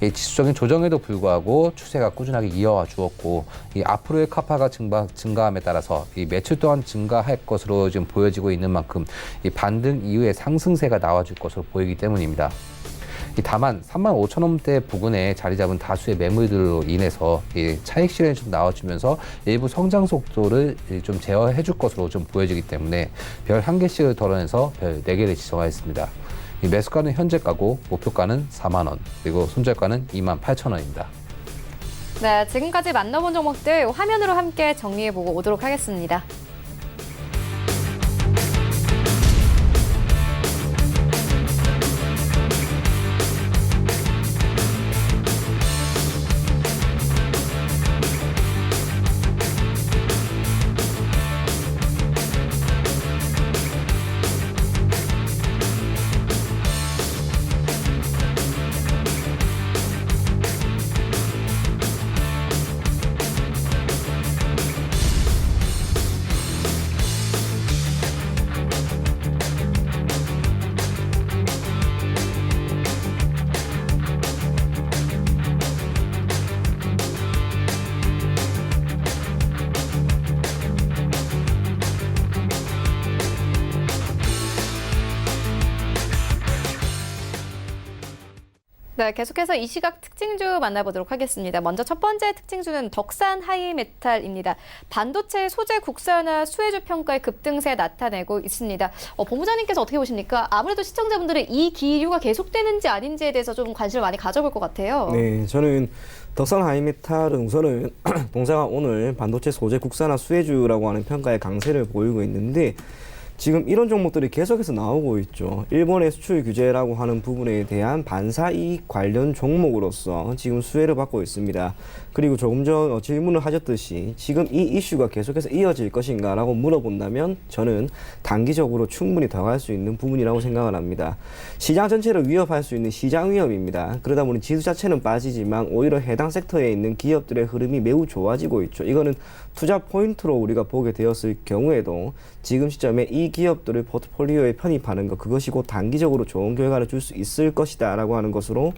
지수적인 조정에도 불구하고 추세가 꾸준하게 이어와 주었고, 앞으로의 카파가 증가함에 따라서 이 매출 또한 증가할 것으로 지금 보여지고 있는 만큼 이 반등 이후에 상승세가 나와줄 것으로 보이기 때문입니다. 다만 3만 5천 원대 부근에 자리 잡은 다수의 매물들로 인해서 차익 실현이 좀 나와주면서 일부 성장 속도를 좀 제어해 줄 것으로 좀 보여지기 때문에 별 1개씩을 덜어내서 별 4개를 지정하였습니다. 매수가는 현재가고 목표가는 4만 원, 그리고 손절가는 2만 8천 원입니다. 네, 지금까지 만나본 종목들 화면으로 함께 정리해보고 오도록 하겠습니다. 네, 계속해서 이 시각 특징주 만나보도록 하겠습니다. 먼저 첫 번째 특징주는 덕산 하이메탈입니다. 반도체 소재 국산화 수혜주 평가의 급등세 나타내고 있습니다. 본부장님께서 어떻게 보십니까? 아무래도 시청자분들은 이 기류가 계속되는지 아닌지에 대해서 좀 관심을 많이 가져볼 것 같아요. 네, 저는 덕산 하이메탈은 우선은 동사가 오늘 반도체 소재 국산화 수혜주라고 하는 평가의 강세를 보이고 있는데, 지금 이런 종목들이 계속해서 나오고 있죠. 일본의 수출 규제라고 하는 부분에 대한 반사이익 관련 종목으로서 지금 수혜를 받고 있습니다. 그리고 조금 전 질문을 하셨듯이 지금 이 이슈가 계속해서 이어질 것인가 라고 물어본다면 저는 단기적으로 충분히 더 갈 수 있는 부분이라고 생각을 합니다. 시장 전체를 위협할 수 있는 시장 위협입니다. 그러다 보니 지수 자체는 빠지지만 오히려 해당 섹터에 있는 기업들의 흐름이 매우 좋아지고 있죠. 이거는 투자 포인트로 우리가 보게 되었을 경우에도 지금 시점에 이 기업들을 포트폴리오에 편입하는 것, 그것이 곧 단기적으로 좋은 결과를 줄 수 있을 것이다 라고 하는 것으로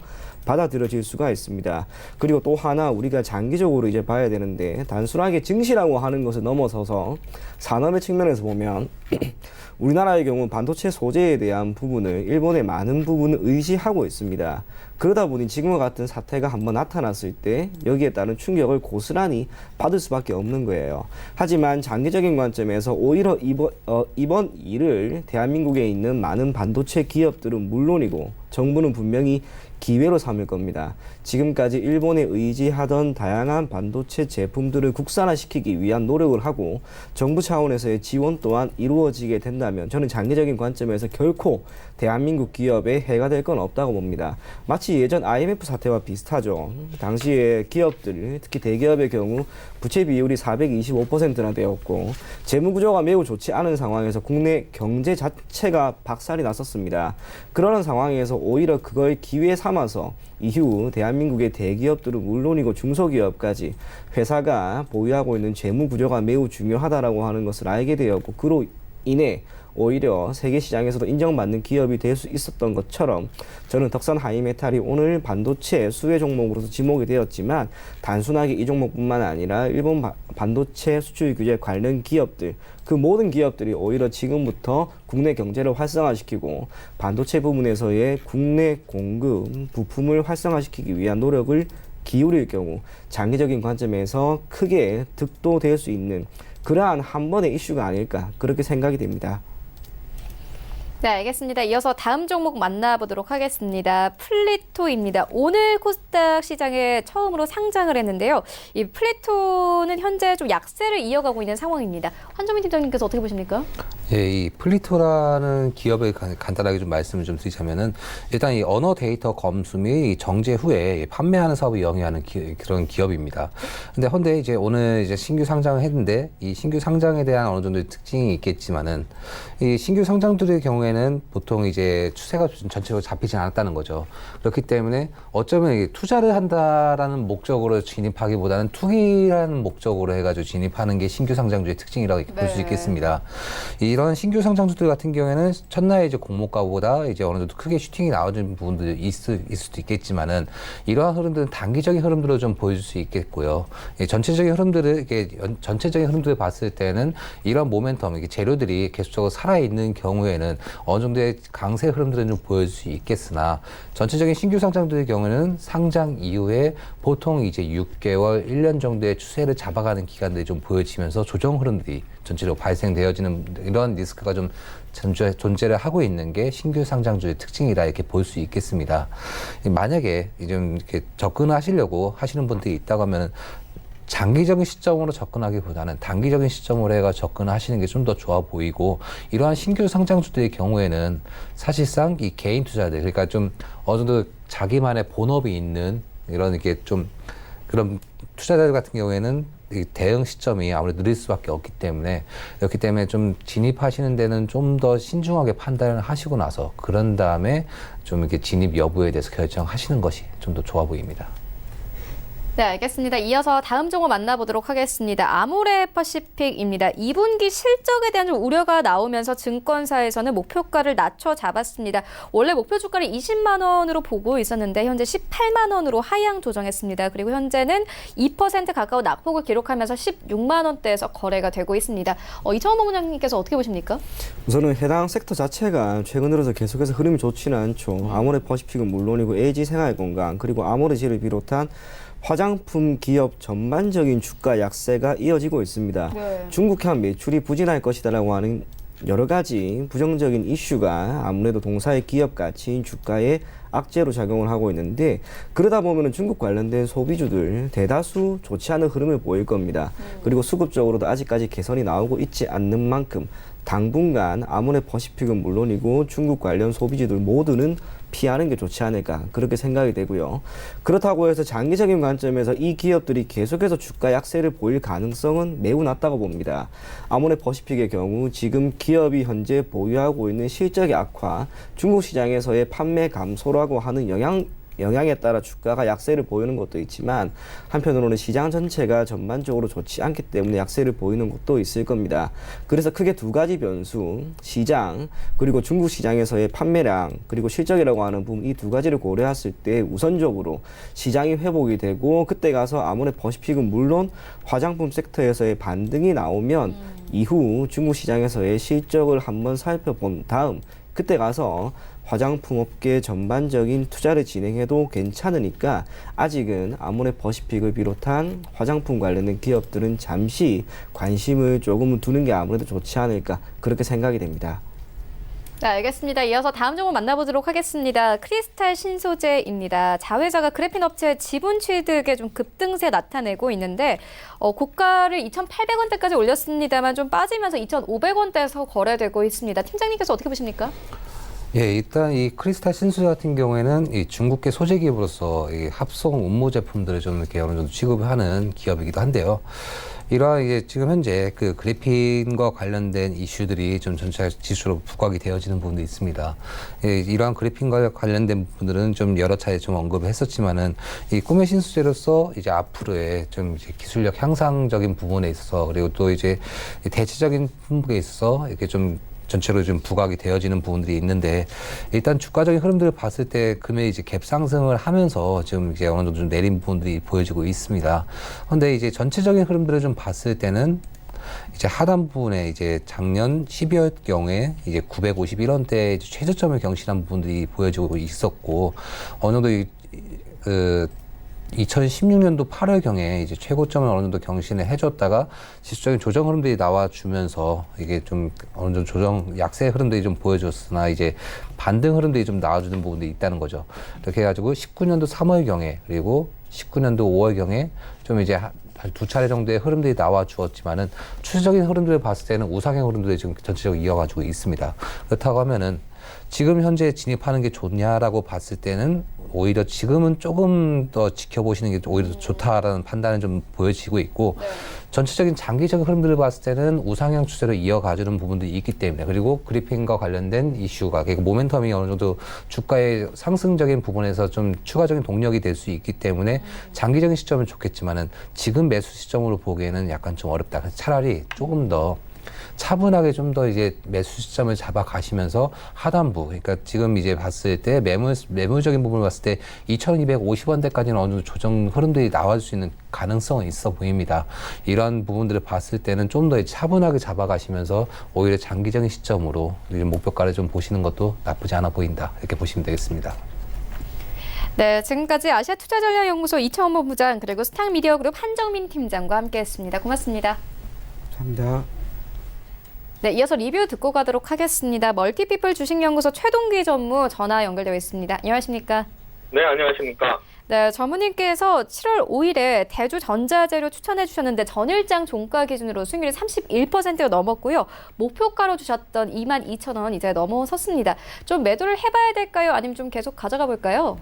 받아들여질 수가 있습니다. 그리고 또 하나 우리가 장기적으로 이제 봐야 되는데 단순하게 증시라고 하는 것을 넘어서서 산업의 측면에서 보면 우리나라의 경우 반도체 소재에 대한 부분을 일본의 많은 부분을 의지하고 있습니다. 그러다 보니 지금과 같은 사태가 한번 나타났을 때 여기에 따른 충격을 고스란히 받을 수밖에 없는 거예요. 하지만 장기적인 관점에서 오히려 이번 일을 대한민국에 있는 많은 반도체 기업들은 물론이고 정부는 분명히 기회로 삼을 겁니다. 지금까지 일본에 의지하던 다양한 반도체 제품들을 국산화시키기 위한 노력을 하고 정부 차원에서의 지원 또한 이루어지게 된다면 저는 장기적인 관점에서 결코 대한민국 기업에 해가 될 건 없다고 봅니다. 마치 예전 IMF 사태와 비슷하죠. 당시에 기업들, 특히 대기업의 경우 부채 비율이 425%나 되었고 재무 구조가 매우 좋지 않은 상황에서 국내 경제 자체가 박살이 났었습니다. 그러는 상황에서 오히려 그걸 기회 삼아서 이후 대한민국의 대기업들은 물론이고 중소기업까지 회사가 보유하고 있는 재무 구조가 매우 중요하다라고 하는 것을 알게 되었고 그로 인해 오히려 세계 시장에서도 인정받는 기업이 될 수 있었던 것처럼 저는 덕산 하이메탈이 오늘 반도체 수혜 종목으로서 지목이 되었지만 단순하게 이 종목뿐만 아니라 일본 반도체 수출 규제 관련 기업들 그 모든 기업들이 오히려 지금부터 국내 경제를 활성화시키고 반도체 부분에서의 국내 공급 부품을 활성화시키기 위한 노력을 기울일 경우 장기적인 관점에서 크게 득도될 수 있는 그러한 한 번의 이슈가 아닐까 그렇게 생각이 됩니다. 네, 알겠습니다. 이어서 다음 종목 만나보도록 하겠습니다. 플리토입니다. 오늘 코스닥 시장에 처음으로 상장을 했는데요. 이 플리토는 현재 좀 약세를 이어가고 있는 상황입니다. 환정민 팀장님께서 어떻게 보십니까? 예, 이 플리토라는 기업을 간단하게 좀 말씀을 좀 드리자면은 일단 이 언어 데이터 검수 및 정제 후에 판매하는 사업을 영위하는 그런 기업입니다. 근데 이제 오늘 이제 신규 상장을 했는데 이 신규 상장에 대한 어느 정도의 특징이 있겠지만은 이 신규 상장들의 경우에는 보통 이제 추세가 전체적으로 잡히지 않았다는 거죠. 그렇기 때문에 어쩌면 투자를 한다라는 목적으로 진입하기보다는 투기라는 목적으로 해가지고 진입하는 게 신규 상장주의 특징이라고 볼 수 있겠습니다. 이런 신규 상장주들 같은 경우에는 첫날에 이제 공모가보다 이제 어느 정도 크게 슈팅이 나오는 부분들이 있을 수도 있겠지만은 이러한 흐름들은 단기적인 흐름들로 좀 보여줄 수 있겠고요. 전체적인 흐름들을 봤을 때는 이런 모멘텀, 이게 재료들이 계속적으로 살아있는 경우에는 어느 정도의 강세 흐름들은 좀 보여줄 수 있겠으나 전체적인 신규 상장들의 경우에는 상장 이후에 보통 이제 6개월, 1년 정도의 추세를 잡아가는 기간들이 좀 보여지면서 조정 흐름들이 전체적으로 발생되어지는 이런 리스크가 좀 존재를 하고 있는 게 신규 상장주의 특징이라 이렇게 볼 수 있겠습니다. 만약에 좀 이렇게 접근하시려고 하시는 분들이 있다고 하면 장기적인 시점으로 접근하기보다는 단기적인 시점으로 해가 접근하시는 게 좀 더 좋아 보이고 이러한 신규 상장주들의 경우에는 사실상 이 개인 투자들 그러니까 좀 어느 정도 자기만의 본업이 있는 이런 이렇게 좀 그런 투자자들 같은 경우에는 이 대응 시점이 아무래도 느릴 수밖에 없기 때문에 그렇기 때문에 좀 진입하시는 데는 좀 더 신중하게 판단을 하시고 나서 그런 다음에 좀 이렇게 진입 여부에 대해서 결정하시는 것이 좀 더 좋아 보입니다. 네, 알겠습니다. 이어서 다음 종목 만나보도록 하겠습니다. 아모레퍼시픽입니다. 2분기 실적에 대한 좀 우려가 나오면서 증권사에서는 목표가를 낮춰 잡았습니다. 원래 목표 주가를 20만 원으로 보고 있었는데 현재 18만 원으로 하향 조정했습니다. 그리고 현재는 2% 가까운 낙폭을 기록하면서 16만 원대에서 거래가 되고 있습니다. 이창원 본부장님께서 어떻게 보십니까? 우선은 해당 섹터 자체가 최근 들어서 계속해서 흐름이 좋지는 않죠. 아모레퍼시픽은 물론이고 LG생활건강 그리고 아모레지를 비롯한 화장품 기업 전반적인 주가 약세가 이어지고 있습니다. 네. 중국향 매출이 부진할 것이다라고 하는 여러 가지 부정적인 이슈가 아무래도 동사의 기업 가치인 주가에 악재로 작용을 하고 있는데 그러다 보면 중국 관련된 소비주들 대다수 좋지 않은 흐름을 보일 겁니다. 그리고 수급적으로도 아직까지 개선이 나오고 있지 않는 만큼 당분간 아모레퍼시픽은 물론이고 중국 관련 소비주들 모두는 피하는 게 좋지 않을까 그렇게 생각이 되고요. 그렇다고 해서 장기적인 관점에서 이 기업들이 계속해서 주가 약세를 보일 가능성은 매우 낮다고 봅니다. 아모레퍼시픽의 경우 지금 기업이 현재 보유하고 있는 실적의 악화, 중국 시장에서의 판매 감소라고 하는 영향에 따라 주가가 약세를 보이는 것도 있지만 한편으로는 시장 전체가 전반적으로 좋지 않기 때문에 약세를 보이는 것도 있을 겁니다. 그래서 크게 두 가지 변수, 시장 그리고 중국 시장에서의 판매량 그리고 실적이라고 하는 부분, 이 두 가지를 고려했을 때 우선적으로 시장이 회복이 되고 그때 가서 아모레퍼시픽은 물론 화장품 섹터에서의 반등이 나오면 이후 중국 시장에서의 실적을 한번 살펴본 다음 그때 가서 화장품 업계 전반적인 투자를 진행해도 괜찮으니까 아직은 아모레퍼시픽을 비롯한 화장품 관련된 기업들은 잠시 관심을 조금 두는 게 아무래도 좋지 않을까 그렇게 생각이 됩니다. 네, 알겠습니다. 이어서 다음 종목 만나보도록 하겠습니다. 크리스탈 신소재입니다. 자회사가 그래핀 업체의 지분 취득에 좀 급등세 나타내고 있는데 고가를 2,800원대까지 올렸습니다만 좀 빠지면서 2,500원대에서 거래되고 있습니다. 팀장님께서 어떻게 보십니까? 예, 일단 이 크리스탈 신소재 같은 경우에는 이 중국계 소재 기업으로서 이 합성 운모 제품들을 좀 이렇게 어느 정도 취급을 하는 기업이기도 한데요. 이러한 이제 지금 현재 그 그래핀과 관련된 이슈들이 좀 전체 지수로 부각이 되어지는 부분도 있습니다. 예, 이러한 그래핀과 관련된 부분들은 좀 여러 차례 좀 언급을 했었지만은 이 꿈의 신소재로서 이제 앞으로의 좀 이제 기술력 향상적인 부분에 있어서 그리고 또 이제 대체적인 품목에 있어서 이렇게 좀 전체로 좀 부각이 되어지는 부분들이 있는데 일단 주가적인 흐름들을 봤을 때 금액이 이제 갭 상승을 하면서 지금 이제 어느 정도 좀 내린 부분들이 보여지고 있습니다. 그런데 이제 전체적인 흐름들을 좀 봤을 때는 이제 하단 부분에 이제 작년 12월 경에 이제 951원대 최저점을 경신한 부분들이 보여지고 있었고 어느 정도 2016년도 8월경에 이제 최고점을 어느 정도 경신을 해줬다가 지수적인 조정 흐름들이 나와주면서 이게 좀 어느 정도 조정 약세 흐름들이 좀 보여줬으나 이제 반등 흐름들이 좀 나와주는 부분들이 있다는 거죠. 이렇게 해가지고 19년도 3월경에 그리고 19년도 5월경에 좀 이제 한 두 차례 정도의 흐름들이 나와 주었지만은 추세적인 흐름들을 봤을 때는 우상향 흐름들이 지금 전체적으로 이어가지고 있습니다. 그렇다고 하면은 지금 현재 진입하는 게 좋냐라고 봤을 때는 오히려 지금은 조금 더 지켜보시는 게 오히려 좋다라는 판단은 좀 보여지고 있고 전체적인 장기적인 흐름들을 봤을 때는 우상향 추세로 이어가주는 부분들이 있기 때문에 그리고 그래핀과 관련된 이슈가 그러니까 모멘텀이 어느 정도 주가의 상승적인 부분에서 좀 추가적인 동력이 될 수 있기 때문에 장기적인 시점은 좋겠지만은 지금 매수 시점으로 보기에는 약간 좀 어렵다. 차라리 조금 더 차분하게 좀 더 이제 매수 시점을 잡아 가시면서 하단부, 그러니까 지금 이제 봤을 때 매물적인 부분을 봤을 때 2,250원대까지는 어느 정도 조정 흐름들이 나올 수 있는 가능성은 있어 보입니다. 이러한 부분들을 봤을 때는 좀 더 차분하게 잡아 가시면서 오히려 장기적인 시점으로 목표가를 좀 보시는 것도 나쁘지 않아 보인다. 이렇게 보시면 되겠습니다. 네, 지금까지 아시아투자전략연구소 이청원 본부장 그리고 스탁미디어그룹 한정민 팀장과 함께했습니다. 고맙습니다. 감사합니다. 네, 이어서 리뷰 듣고 가도록 하겠습니다. 멀티피플 주식연구소 최동기 전무 전화 연결되어 있습니다. 안녕하십니까? 네, 안녕하십니까? 네, 전무님께서 7월 5일에 대주전자재료 추천해 주셨는데 전일장 종가 기준으로 수익률이 31%가 넘었고요. 목표가로 주셨던 22,000원 이제 넘어섰습니다. 좀 매도를 해봐야 될까요? 아니면 좀 계속 가져가 볼까요?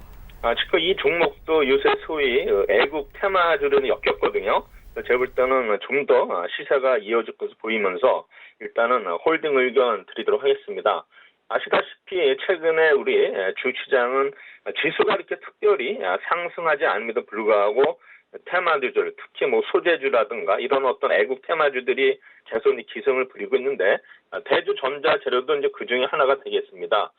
지금 이 종목도 요새 소위 애국 테마주는 엮였거든요. 제가 볼 때는 좀 더 시세가 이어질 것으로 보이면서 일단은 홀딩 의견 드리도록 하겠습니다. 아시다시피 최근에 우리 주시장은 지수가 이렇게 특별히 상승하지 않음에도 불구하고 테마주들, 특히 뭐 소재주라든가 이런 어떤 애국 테마주들이 계속 기승을 부리고 있는데 대주전자재료도 이제 그 중에 하나가 되겠습니다.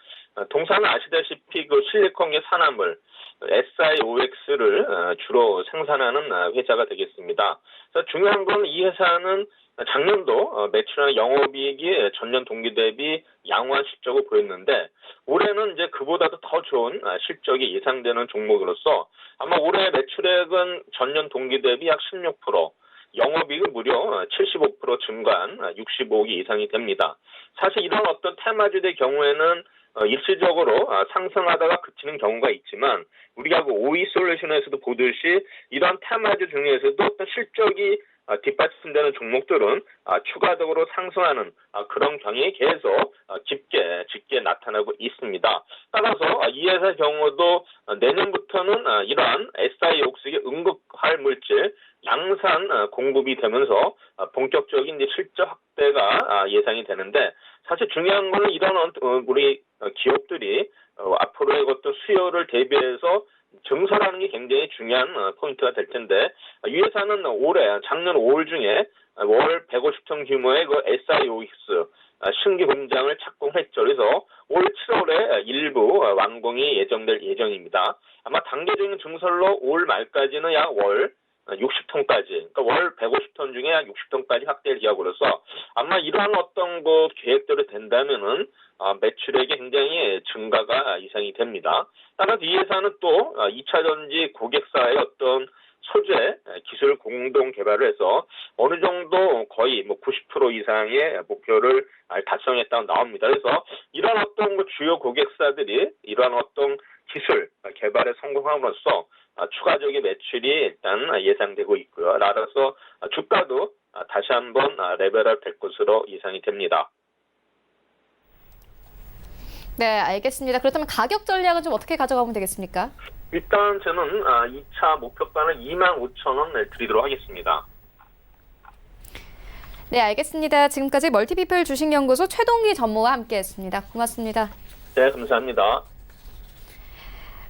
동사는 아시다시피 그 실리콘계 산화물 SIOX를 주로 생산하는 회사가 되겠습니다. 그래서 중요한 건 이 회사는 작년도 매출이나 영업이익이 전년 동기 대비 양호한 실적을 보였는데 올해는 이제 그보다도 더 좋은 실적이 예상되는 종목으로서 아마 올해 매출액은 전년 동기 대비 약 16%, 영업이익은 무려 75% 증가한 65억이 이상이 됩니다. 사실 이런 어떤 테마주의 경우에는 일시적으로 상승하다가 그치는 경우가 있지만 우리가 그 오이솔루션에서도 보듯이 이런 테마주 중에서도 어떤 실적이 뒷받침되는 종목들은 추가적으로 상승하는 그런 경향이 계속 짙게 나타나고 있습니다. 따라서 이 회사의 경우도 내년부터는 이러한 SIOX에 응급할 물질 양산 공급이 되면서 본격적인 이제 실적 확대가 예상이 되는데 사실 중요한 거는 이런 우리 기업들이 앞으로의 어떤 수요를 대비해서 증설하는 게 굉장히 중요한 포인트가 될 텐데 이 회사는 작년 5월 중에 월 150톤 규모의 그 SIOX 신규 공장을 착공했죠. 그래서 올 7월에 일부 완공이 예정될 예정입니다. 아마 단계적인 증설로 올 말까지는 약 월 60톤까지, 그러니까 월 150톤 중에 약 60톤까지 확대를 기하고로서 아마 이러한 어떤 그 계획대로 된다면은 매출액이 굉장히 증가가 예상이 됩니다. 따라서 이 회사는 또 2차전지 고객사의 어떤 소재 기술 공동 개발을 해서 어느 정도 거의 90% 이상의 목표를 달성했다고 나옵니다. 그래서 이러한 어떤 주요 고객사들이 이러한 어떤 기술 개발에 성공함으로써 추가적인 매출이 일단 예상되고 있고요. 따라서 주가도 다시 한번 레벨업 될 것으로 예상이 됩니다. 네, 알겠습니다. 그렇다면 가격 전략은 좀 어떻게 가져가면 되겠습니까? 일단 저는 2차 목표가는 25,000원 드리도록 하겠습니다. 네, 알겠습니다. 지금까지 멀티피플 주식연구소 최동기 전무와 함께했습니다. 고맙습니다. 네, 감사합니다.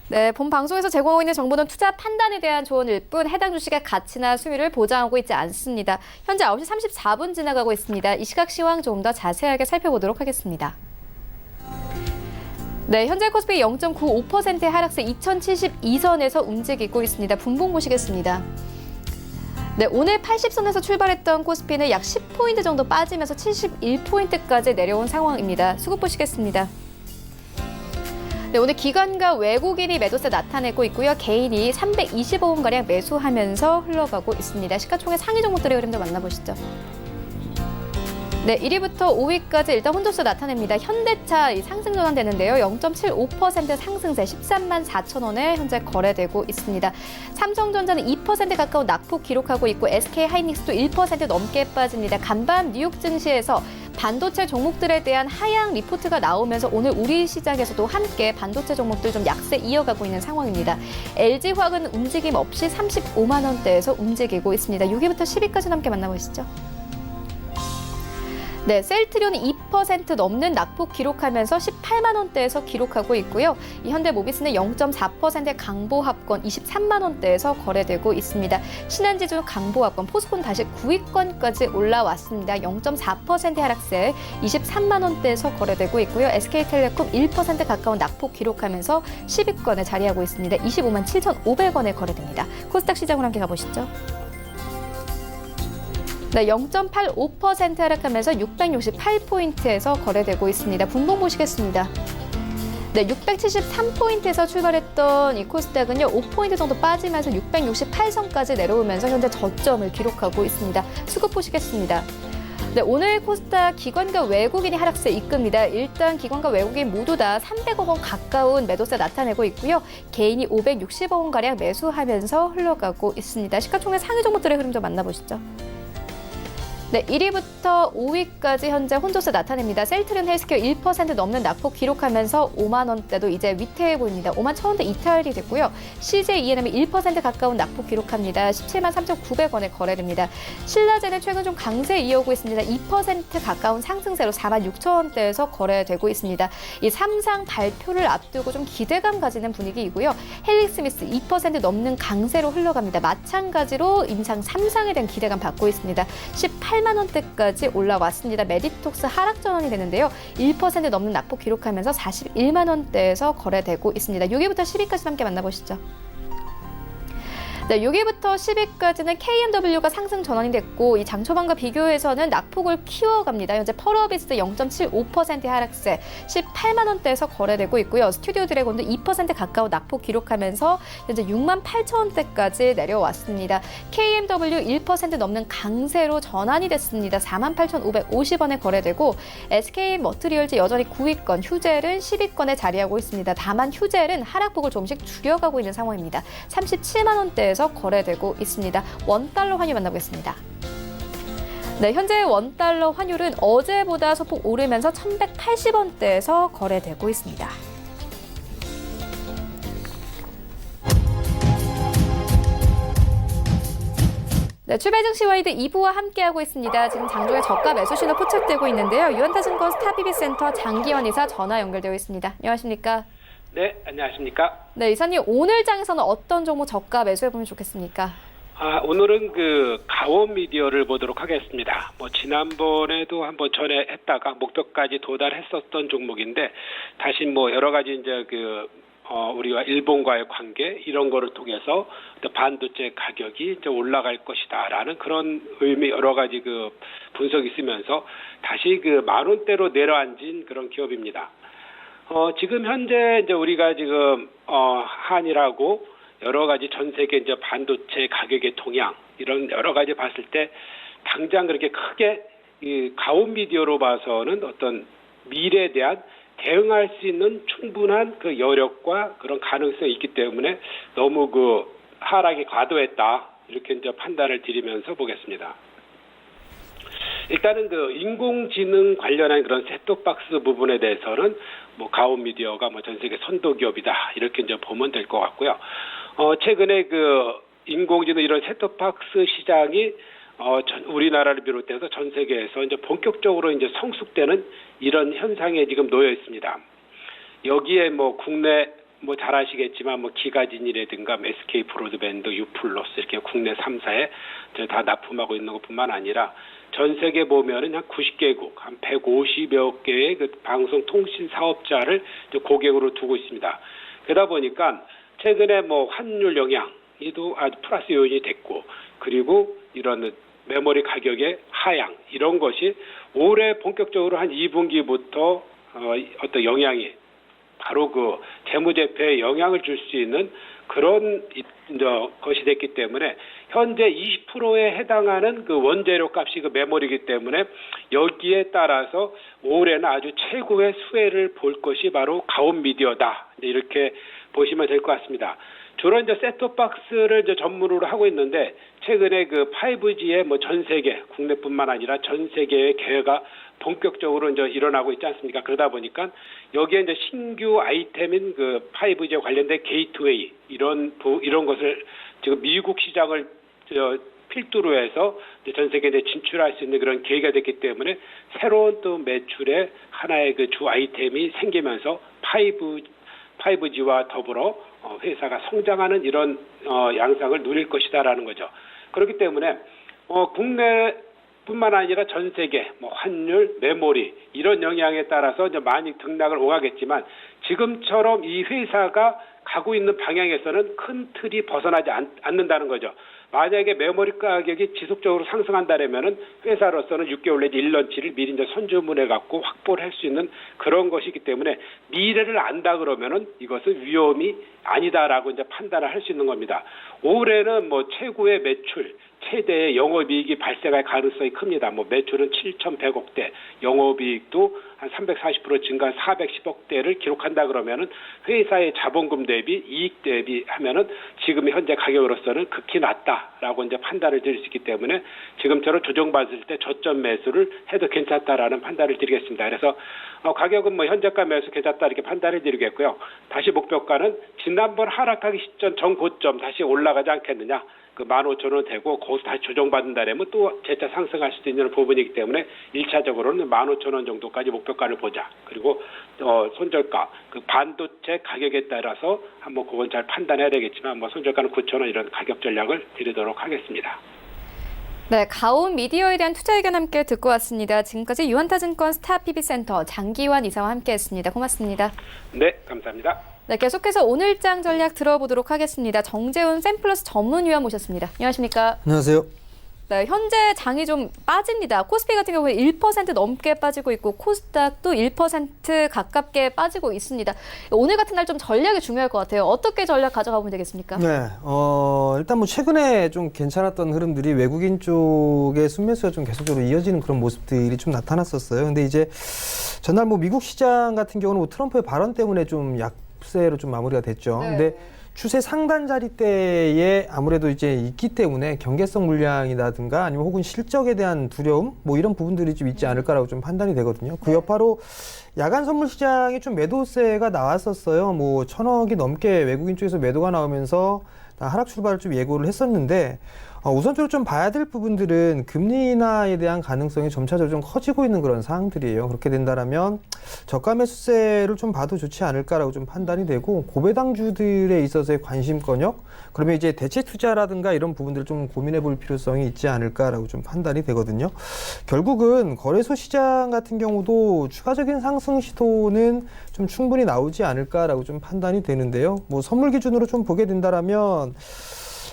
네, 본 방송에서 제공하고 있는 정보는 투자 판단에 대한 조언일 뿐 해당 주식의 가치나 수익을 보장하고 있지 않습니다. 현재 9시 34분 지나가고 있습니다. 이 시각 시황 조금 더 자세하게 살펴보도록 하겠습니다. 네, 현재 코스피 0.95%의 하락세 2072선에서 움직이고 있습니다. 분봉 보시겠습니다. 네, 오늘 80선에서 출발했던 코스피는 약 10포인트 정도 빠지면서 71포인트까지 내려온 상황입니다. 수급 보시겠습니다. 네, 오늘 기관과 외국인이 매도세 나타내고 있고요. 개인이 325원가량 매수하면서 흘러가고 있습니다. 시가총액 상위 종목들의 흐름도 만나보시죠. 네, 1위부터 5위까지 일단 혼조세 나타냅니다. 현대차 상승 전환되는데요. 0.75% 상승세 13만 4천 원에 현재 거래되고 있습니다. 삼성전자는 2% 가까운 낙폭 기록하고 있고 SK하이닉스도 1% 넘게 빠집니다. 간밤 뉴욕 증시에서 반도체 종목들에 대한 하향 리포트가 나오면서 오늘 우리 시장에서도 함께 반도체 종목들 좀 약세 이어가고 있는 상황입니다. LG화학은 움직임 없이 35만 원대에서 움직이고 있습니다. 6위부터 10위까지 함께 만나보시죠. 네, 셀트리온은 2% 넘는 낙폭 기록하면서 18만 원대에서 기록하고 있고요. 이 현대모비스는 0.4%의 강보합권 23만 원대에서 거래되고 있습니다. 신한지주 강보합권, 포스코는 다시 9위권까지 올라왔습니다. 0.4%의 하락세 23만 원대에서 거래되고 있고요. SK텔레콤 1% 가까운 낙폭 기록하면서 10위권에 자리하고 있습니다. 25만 7,500원에 거래됩니다. 코스닥 시장으로 함께 가보시죠. 네, 0.85% 하락하면서 668포인트에서 거래되고 있습니다. 분봉 보시겠습니다. 네, 673포인트에서 출발했던 이 코스닥은요, 5포인트 정도 빠지면서 668선까지 내려오면서 현재 저점을 기록하고 있습니다. 수급 보시겠습니다. 네, 오늘 코스닥 기관과 외국인이 하락세 이끕니다. 일단 기관과 외국인 모두 다 300억 원 가까운 매도세 나타내고 있고요. 개인이 560억 원가량 매수하면서 흘러가고 있습니다. 시가총액 상위 종목들의 흐름 좀 만나보시죠. 네, 1위부터 5위까지 현재 혼조세 나타냅니다. 셀트리온 헬스케어 1% 넘는 낙폭 기록하면서 5만 원대도 이제 위태해 보입니다. 5만 1,000원대 이탈이 됐고요. CJENM이 1% 가까운 낙폭 기록합니다. 17만 3,900원에 거래됩니다. 신라제는 최근 좀 강세 이어오고 있습니다. 2% 가까운 상승세로 4만 6천원대에서 거래되고 있습니다. 이 3상 발표를 앞두고 좀 기대감 가지는 분위기이고요. 헬릭스미스 2% 넘는 강세로 흘러갑니다. 마찬가지로 임상 3상에 대한 기대감 받고 있습니다. 18만 원대까지 올라왔습니다. 메디톡스 하락 전환이 되는데요. 1% 넘는 낙폭 기록하면서 41만 원대에서 거래되고 있습니다. 6위부터 10위까지 함께 만나보시죠. 네, 6위부터 10위까지는 KMW가 상승 전환이 됐고 이 장초반과 비교해서는 낙폭을 키워갑니다. 현재 펄어비스 0.75%의 하락세 18만 원대에서 거래되고 있고요. 스튜디오 드래곤도 2% 가까운 낙폭 기록하면서 현재 6만 8천 원대까지 내려왔습니다. KMW 1% 넘는 강세로 전환이 됐습니다. 4만 8,550원에 거래되고 SK머트리얼즈 여전히 9위권, 휴젤은 10위권에 자리하고 있습니다. 다만 휴젤은 하락폭을 조금씩 줄여가고 있는 상황입니다. 37만 원대 에서 거래되고 있습니다. 원달러 환율 만나보겠습니다. 네, 현재 원달러 환율은 어제보다 소폭 오르면서 1,180원대에서 거래되고 있습니다. 네, 출발증시와이드 2부와 함께하고 있습니다. 지금 장중에 저가 매수 신호 포착되고 있는데요. 유한타증권 스타비비센터 장기현 이사 전화 연결되어 있습니다. 안녕하십니까? 네, 안녕하십니까? 네, 이사님 오늘 장에서는 어떤 종목 저가 매수해보면 좋겠습니까? 오늘은 가온 미디어를 보도록 하겠습니다. 지난번에도 한번 전에 했다가 목표까지 도달했었던 종목인데, 다시 여러 가지 이제 우리가 일본과의 관계, 이런 거를 통해서 반도체 가격이 이제 올라갈 것이다라는 그런 의미, 여러 가지 분석이 있으면서 다시 10,000원대로 내려앉은 그런 기업입니다. 지금 현재 이제 우리가 지금 한일하고 여러 가지 전 세계 이제 반도체 가격의 동향 이런 여러 가지 봤을 때 당장 그렇게 크게 이 가온 미디어로 봐서는 어떤 미래에 대한 대응할 수 있는 충분한 여력과 그런 가능성이 있기 때문에 너무 하락이 과도했다 이렇게 이제 판단을 드리면서 보겠습니다. 일단은 인공지능 관련한 그런 셋톱박스 부분에 대해서는 가온 미디어가 전 세계 선도 기업이다 이렇게 이제 보면 될 것 같고요. 최근에 인공지능 이런 셋톱박스 시장이 우리나라를 비롯해서 전 세계에서 이제 본격적으로 이제 성숙되는 이런 현상에 지금 놓여 있습니다. 여기에 국내 잘 아시겠지만 기가진이라든가 SK 브로드밴드, 유플러스 이렇게 국내 3사에 다 납품하고 있는 것뿐만 아니라 전 세계 보면은 한 90개국, 한 150여 개의 방송 통신 사업자를 고객으로 두고 있습니다. 그러다 보니까 최근에 환율 영향이도 아주 플러스 요인이 됐고, 그리고 이런 메모리 가격의 하향 이런 것이 올해 본격적으로 한 2분기부터 어떤 영향이 바로 재무제표에 영향을 줄 수 있는 그런 것이 됐기 때문에 현재 20%에 해당하는 원재료 값이 메모리이기 때문에 여기에 따라서 올해는 아주 최고의 수혜를 볼 것이 바로 가온 미디어다 이렇게 보시면 될 것 같습니다. 주로 이제 셋톱박스를 이제 전문으로 하고 있는데 최근에 5G의 전 세계 국내뿐만 아니라 전 세계의 계획가 본격적으로 이제 일어나고 있지 않습니까? 그러다 보니까 여기에 이제 신규 아이템인 5G에 관련된 게이트웨이 이런 것을 지금 미국 시장을 필두로 해서 전 세계에 진출할 수 있는 그런 계기가 됐기 때문에 새로운 또 매출의 하나의 주 아이템이 생기면서 5G와 더불어 회사가 성장하는 이런 양상을 누릴 것이다라는 거죠. 그렇기 때문에 국내뿐만 아니라 전 세계 환율, 메모리 이런 영향에 따라서 이제 많이 등락을 오가겠지만 지금처럼 이 회사가 가고 있는 방향에서는 큰 틀이 벗어나지 않는다는 거죠. 만약에 메모리 가격이 지속적으로 상승한다면은 회사로서는 6개월 내지 1년치를 미리 이제 선주문해 갖고 확보를 할 수 있는 그런 것이기 때문에 미래를 안다 그러면은 이것은 위험이 아니다라고 이제 판단을 할 수 있는 겁니다. 올해는 최고의 매출, 최대의 영업이익이 발생할 가능성이 큽니다. 매출은 7,100억대, 영업이익도 한 340% 증가한 410억대를 기록한다 그러면은 회사의 자본금 대비 이익 대비 하면은 지금 현재 가격으로서는 극히 낮다라고 이제 판단을 드릴 수 있기 때문에 지금처럼 조정받을 때 저점 매수를 해도 괜찮다라는 판단을 드리겠습니다. 그래서 가격은 현저가 매수 괜찮다 이렇게 판단을 드리겠고요. 다시 목표가는 지난번 하락하기 시점 전 고점 다시 올라가지 않겠느냐. 15,000원 되고 거기서 다시 조정받는다면 또 재차 상승할 수도 있는 부분이기 때문에 1차적으로는 15,000원 정도까지 목표가를 보자. 그리고 손절가, 반도체 가격에 따라서 한번 그건 잘 판단해야 되겠지만 손절가는 9,000원 이런 가격 전략을 드리도록 하겠습니다. 네, 가온 미디어에 대한 투자 의견 함께 듣고 왔습니다. 지금까지 유한타증권 스타PB센터 장기환 이사와 함께했습니다. 고맙습니다. 네, 감사합니다. 네, 계속해서 오늘장 전략 들어보도록 하겠습니다. 정재훈 샘플러스 전문위원 모셨습니다. 안녕하십니까? 안녕하세요. 네, 현재 장이 좀 빠집니다. 코스피 같은 경우에 1% 넘게 빠지고 있고 코스닥도 1% 가깝게 빠지고 있습니다. 오늘 같은 날 좀 전략이 중요할 것 같아요. 어떻게 전략 가져가면 되겠습니까? 네, 일단 최근에 좀 괜찮았던 흐름들이 외국인 쪽의 순매수가 좀 계속적으로 이어지는 그런 모습들이 좀 나타났었어요. 근데 이제 전날 미국 시장 같은 경우는 트럼프의 발언 때문에 좀 약세로 좀 마무리가 됐죠. 네. 근데 추세 상단 자리대에 아무래도 이제 있기 때문에 경계성 물량이라든가 아니면 혹은 실적에 대한 두려움 이런 부분들이 좀 있지 않을까라고 좀 판단이 되거든요. 그 여파로 야간 선물 시장에 좀 매도세가 나왔었어요. 1,000억이 넘게 외국인 쪽에서 매도가 나오면서 하락 출발을 좀 예고를 했었는데 우선적으로 좀 봐야 될 부분들은 금리 인하에 대한 가능성이 점차적으로 좀 커지고 있는 그런 상황들이에요. 그렇게 된다면 저가 매수세를 좀 봐도 좋지 않을까라고 좀 판단이 되고, 고배당주들에 있어서의 관심권역, 그러면 이제 대체 투자라든가 이런 부분들을 좀 고민해 볼 필요성이 있지 않을까라고 좀 판단이 되거든요. 결국은 거래소 시장 같은 경우도 추가적인 상승 시도는 좀 충분히 나오지 않을까라고 좀 판단이 되는데요. 뭐 선물 기준으로 좀 보게 된다라면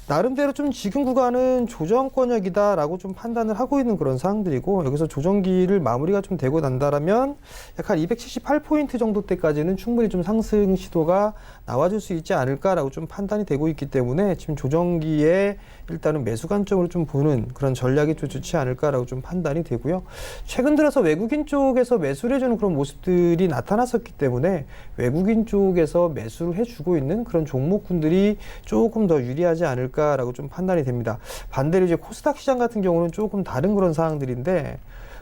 나름대로 좀 지금 구간은 조정권역이다라고 좀 판단을 하고 있는 그런 상황들이고, 여기서 조정기를 마무리가 좀 되고 난다라면 약 한 278포인트 정도 때까지는 충분히 좀 상승 시도가 나와줄 수 있지 않을까라고 좀 판단이 되고 있기 때문에 지금 조정기에 일단은 매수 관점으로 좀 보는 그런 전략이 좀 좋지 않을까라고 좀 판단이 되고요. 최근 들어서 외국인 쪽에서 매수를 해주는 그런 모습들이 나타났었기 때문에 외국인 쪽에서 매수를 해주고 있는 그런 종목군들이 조금 더 유리하지 않을까라고 좀 판단이 됩니다. 반대로 이제 코스닥 시장 같은 경우는 조금 다른 그런 상황들인데,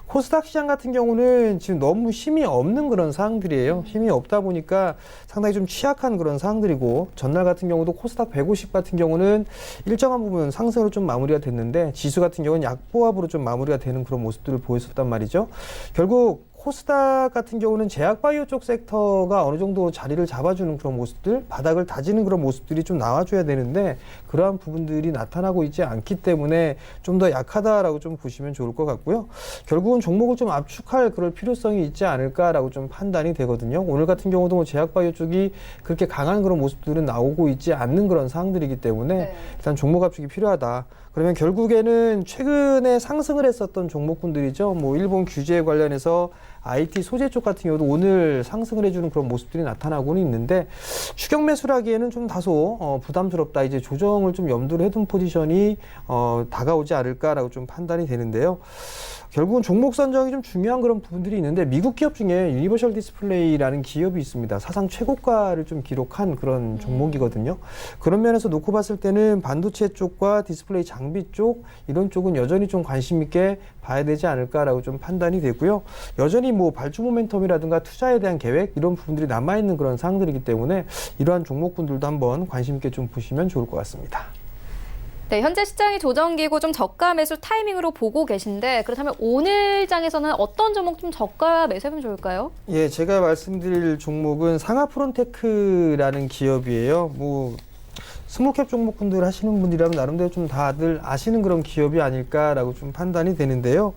코스닥 시장 같은 경우는 지금 너무 힘이 없는 그런 상황들이에요. 힘이 없다 보니까 상당히 좀 취약한 그런 상황들이고, 전날 같은 경우도 코스닥 150 같은 경우는 일정한 부분 상승으로 좀 마무리가 됐는데, 지수 같은 경우는 약보합으로 좀 마무리가 되는 그런 모습들을 보였었단 말이죠. 결국 코스닥 같은 경우는 제약바이오 쪽 섹터가 어느 정도 자리를 잡아주는 그런 모습들, 바닥을 다지는 그런 모습들이 좀 나와줘야 되는데, 그러한 부분들이 나타나고 있지 않기 때문에 좀 더 약하다라고 좀 보시면 좋을 것 같고요. 결국은 종목을 좀 압축할 그럴 필요성이 있지 않을까라고 좀 판단이 되거든요. 오늘 같은 경우도 뭐 제약바이오 쪽이 그렇게 강한 그런 모습들은 나오고 있지 않는 그런 상황들이기 때문에 일단 종목 압축이 필요하다. 그러면 결국에는 최근에 상승을 했었던 종목군들이죠. 뭐 일본 규제에 관련해서 IT 소재 쪽 같은 경우도 오늘 상승을 해주는 그런 모습들이 나타나고는 있는데, 추격 매수를 하기에는 좀 다소 부담스럽다. 이제 조정을 좀 염두를 해둔 포지션이 다가오지 않을까라고 좀 판단이 되는데요. 결국은 종목 선정이 좀 중요한 그런 부분들이 있는데, 미국 기업 중에 유니버셜 디스플레이라는 기업이 있습니다. 사상 최고가를 좀 기록한 그런 종목이거든요. 그런 면에서 놓고 봤을 때는 반도체 쪽과 디스플레이 장비 쪽, 이런 쪽은 여전히 좀 관심 있게 봐야 되지 않을까라고 좀 판단이 되고요. 여전히 뭐 발주 모멘텀이라든가 투자에 대한 계획, 이런 부분들이 남아있는 그런 상황들이기 때문에 이러한 종목군들도 한번 관심 있게 좀 보시면 좋을 것 같습니다. 네, 현재 시장이 조정기고 좀 저가 매수 타이밍으로 보고 계신데, 그렇다면 오늘 장에서는 어떤 종목 좀 저가 매수하면 좋을까요? 예, 제가 말씀드릴 종목은 상하프론테크라는 기업이에요. 뭐 스몰캡 종목군들 하시는 분들이라면 나름대로 좀 다들 아시는 그런 기업이 아닐까라고 좀 판단이 되는데요.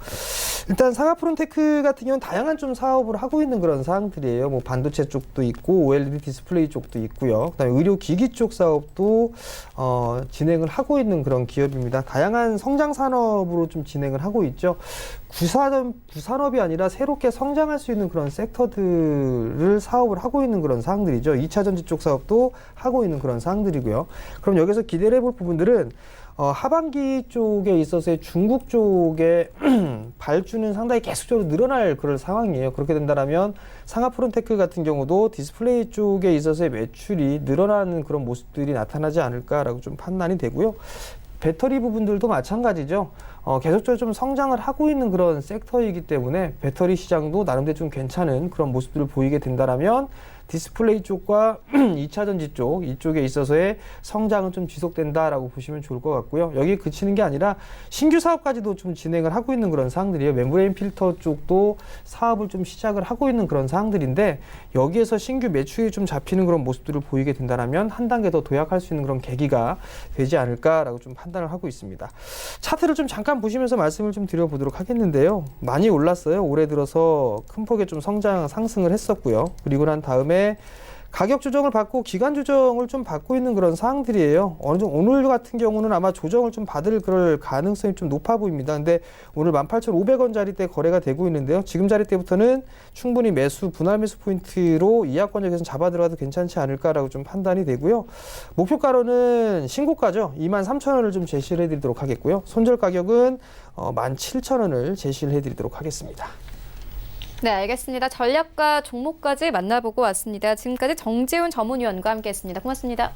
일단 상하프론테크 같은 경우는 다양한 좀 사업을 하고 있는 그런 사항들이에요. 뭐 반도체 쪽도 있고 OLED 디스플레이 쪽도 있고요. 그다음에 의료기기 쪽 사업도 진행을 하고 있는 그런 기업입니다. 다양한 성장 산업으로 좀 진행을 하고 있죠. 구산업이 아니라 새롭게 성장할 수 있는 그런 섹터들을 사업을 하고 있는 그런 사항들이죠. 2차 전지 쪽 사업도 하고 있는 그런 사항들이고요. 그럼 여기서 기대를 해볼 부분들은 하반기 쪽에 있어서의 중국 쪽의 발주는 상당히 계속적으로 늘어날 그런 상황이에요. 그렇게 된다면 상하프론테크 같은 경우도 디스플레이 쪽에 있어서의 매출이 늘어나는 그런 모습들이 나타나지 않을까라고 좀 판단이 되고요. 배터리 부분들도 마찬가지죠. 계속적으로 좀 성장을 하고 있는 그런 섹터이기 때문에 배터리 시장도 나름대로 좀 괜찮은 그런 모습들을 보이게 된다면 디스플레이 쪽과 2차 전지 쪽, 이쪽에 있어서의 성장은 좀 지속된다라고 보시면 좋을 것 같고요. 여기 그치는 게 아니라 신규 사업까지도 좀 진행을 하고 있는 그런 사항들이에요. 멤브레인 필터 쪽도 사업을 좀 시작을 하고 있는 그런 사항들인데, 여기에서 신규 매출이 좀 잡히는 그런 모습들을 보이게 된다면 한 단계 더 도약할 수 있는 그런 계기가 되지 않을까라고 좀 판단을 하고 있습니다. 차트를 좀 잠깐 보시면서 말씀을 좀 드려보도록 하겠는데요. 많이 올랐어요. 올해 들어서 큰 폭의 좀 상승을 했었고요. 그리고 난 다음에 가격 조정을 받고 기간 조정을 좀 받고 있는 그런 상황들이에요. 오늘 같은 경우는 아마 조정을 좀 받을 그럴 가능성이 좀 높아 보입니다. 근데 오늘 18,500원 자리대 거래가 되고 있는데요. 지금 자리대부터는 충분히 분할 매수 포인트로 이하권역에서 잡아 들어가도 괜찮지 않을까라고 좀 판단이 되고요. 목표가로는 신고가죠. 23,000원을 좀 제시를 해드리도록 하겠고요. 손절 가격은 17,000원을 제시를 해드리도록 하겠습니다. 네, 알겠습니다. 전략과 종목까지 만나보고 왔습니다. 지금까지 정재훈 전문위원과 함께했습니다. 고맙습니다.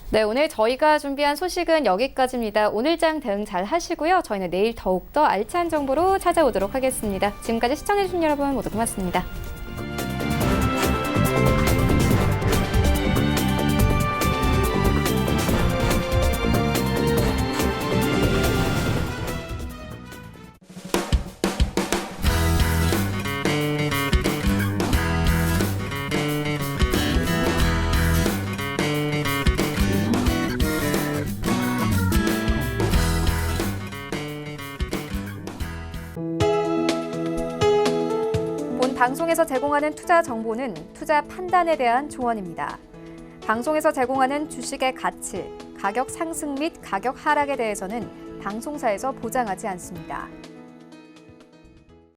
네, 오늘 저희가 준비한 소식은 여기까지입니다. 오늘 장 대응 잘 하시고요. 저희는 내일 더욱더 알찬 정보로 찾아오도록 하겠습니다. 지금까지 시청해주신 여러분 모두 고맙습니다. 본 방송에서 제공하는 투자 정보는 투자 판단에 대한 조언입니다. 방송에서 제공하는 주식의 가치, 가격 상승 및 가격 하락에 대해서는 방송사에서 보장하지 않습니다.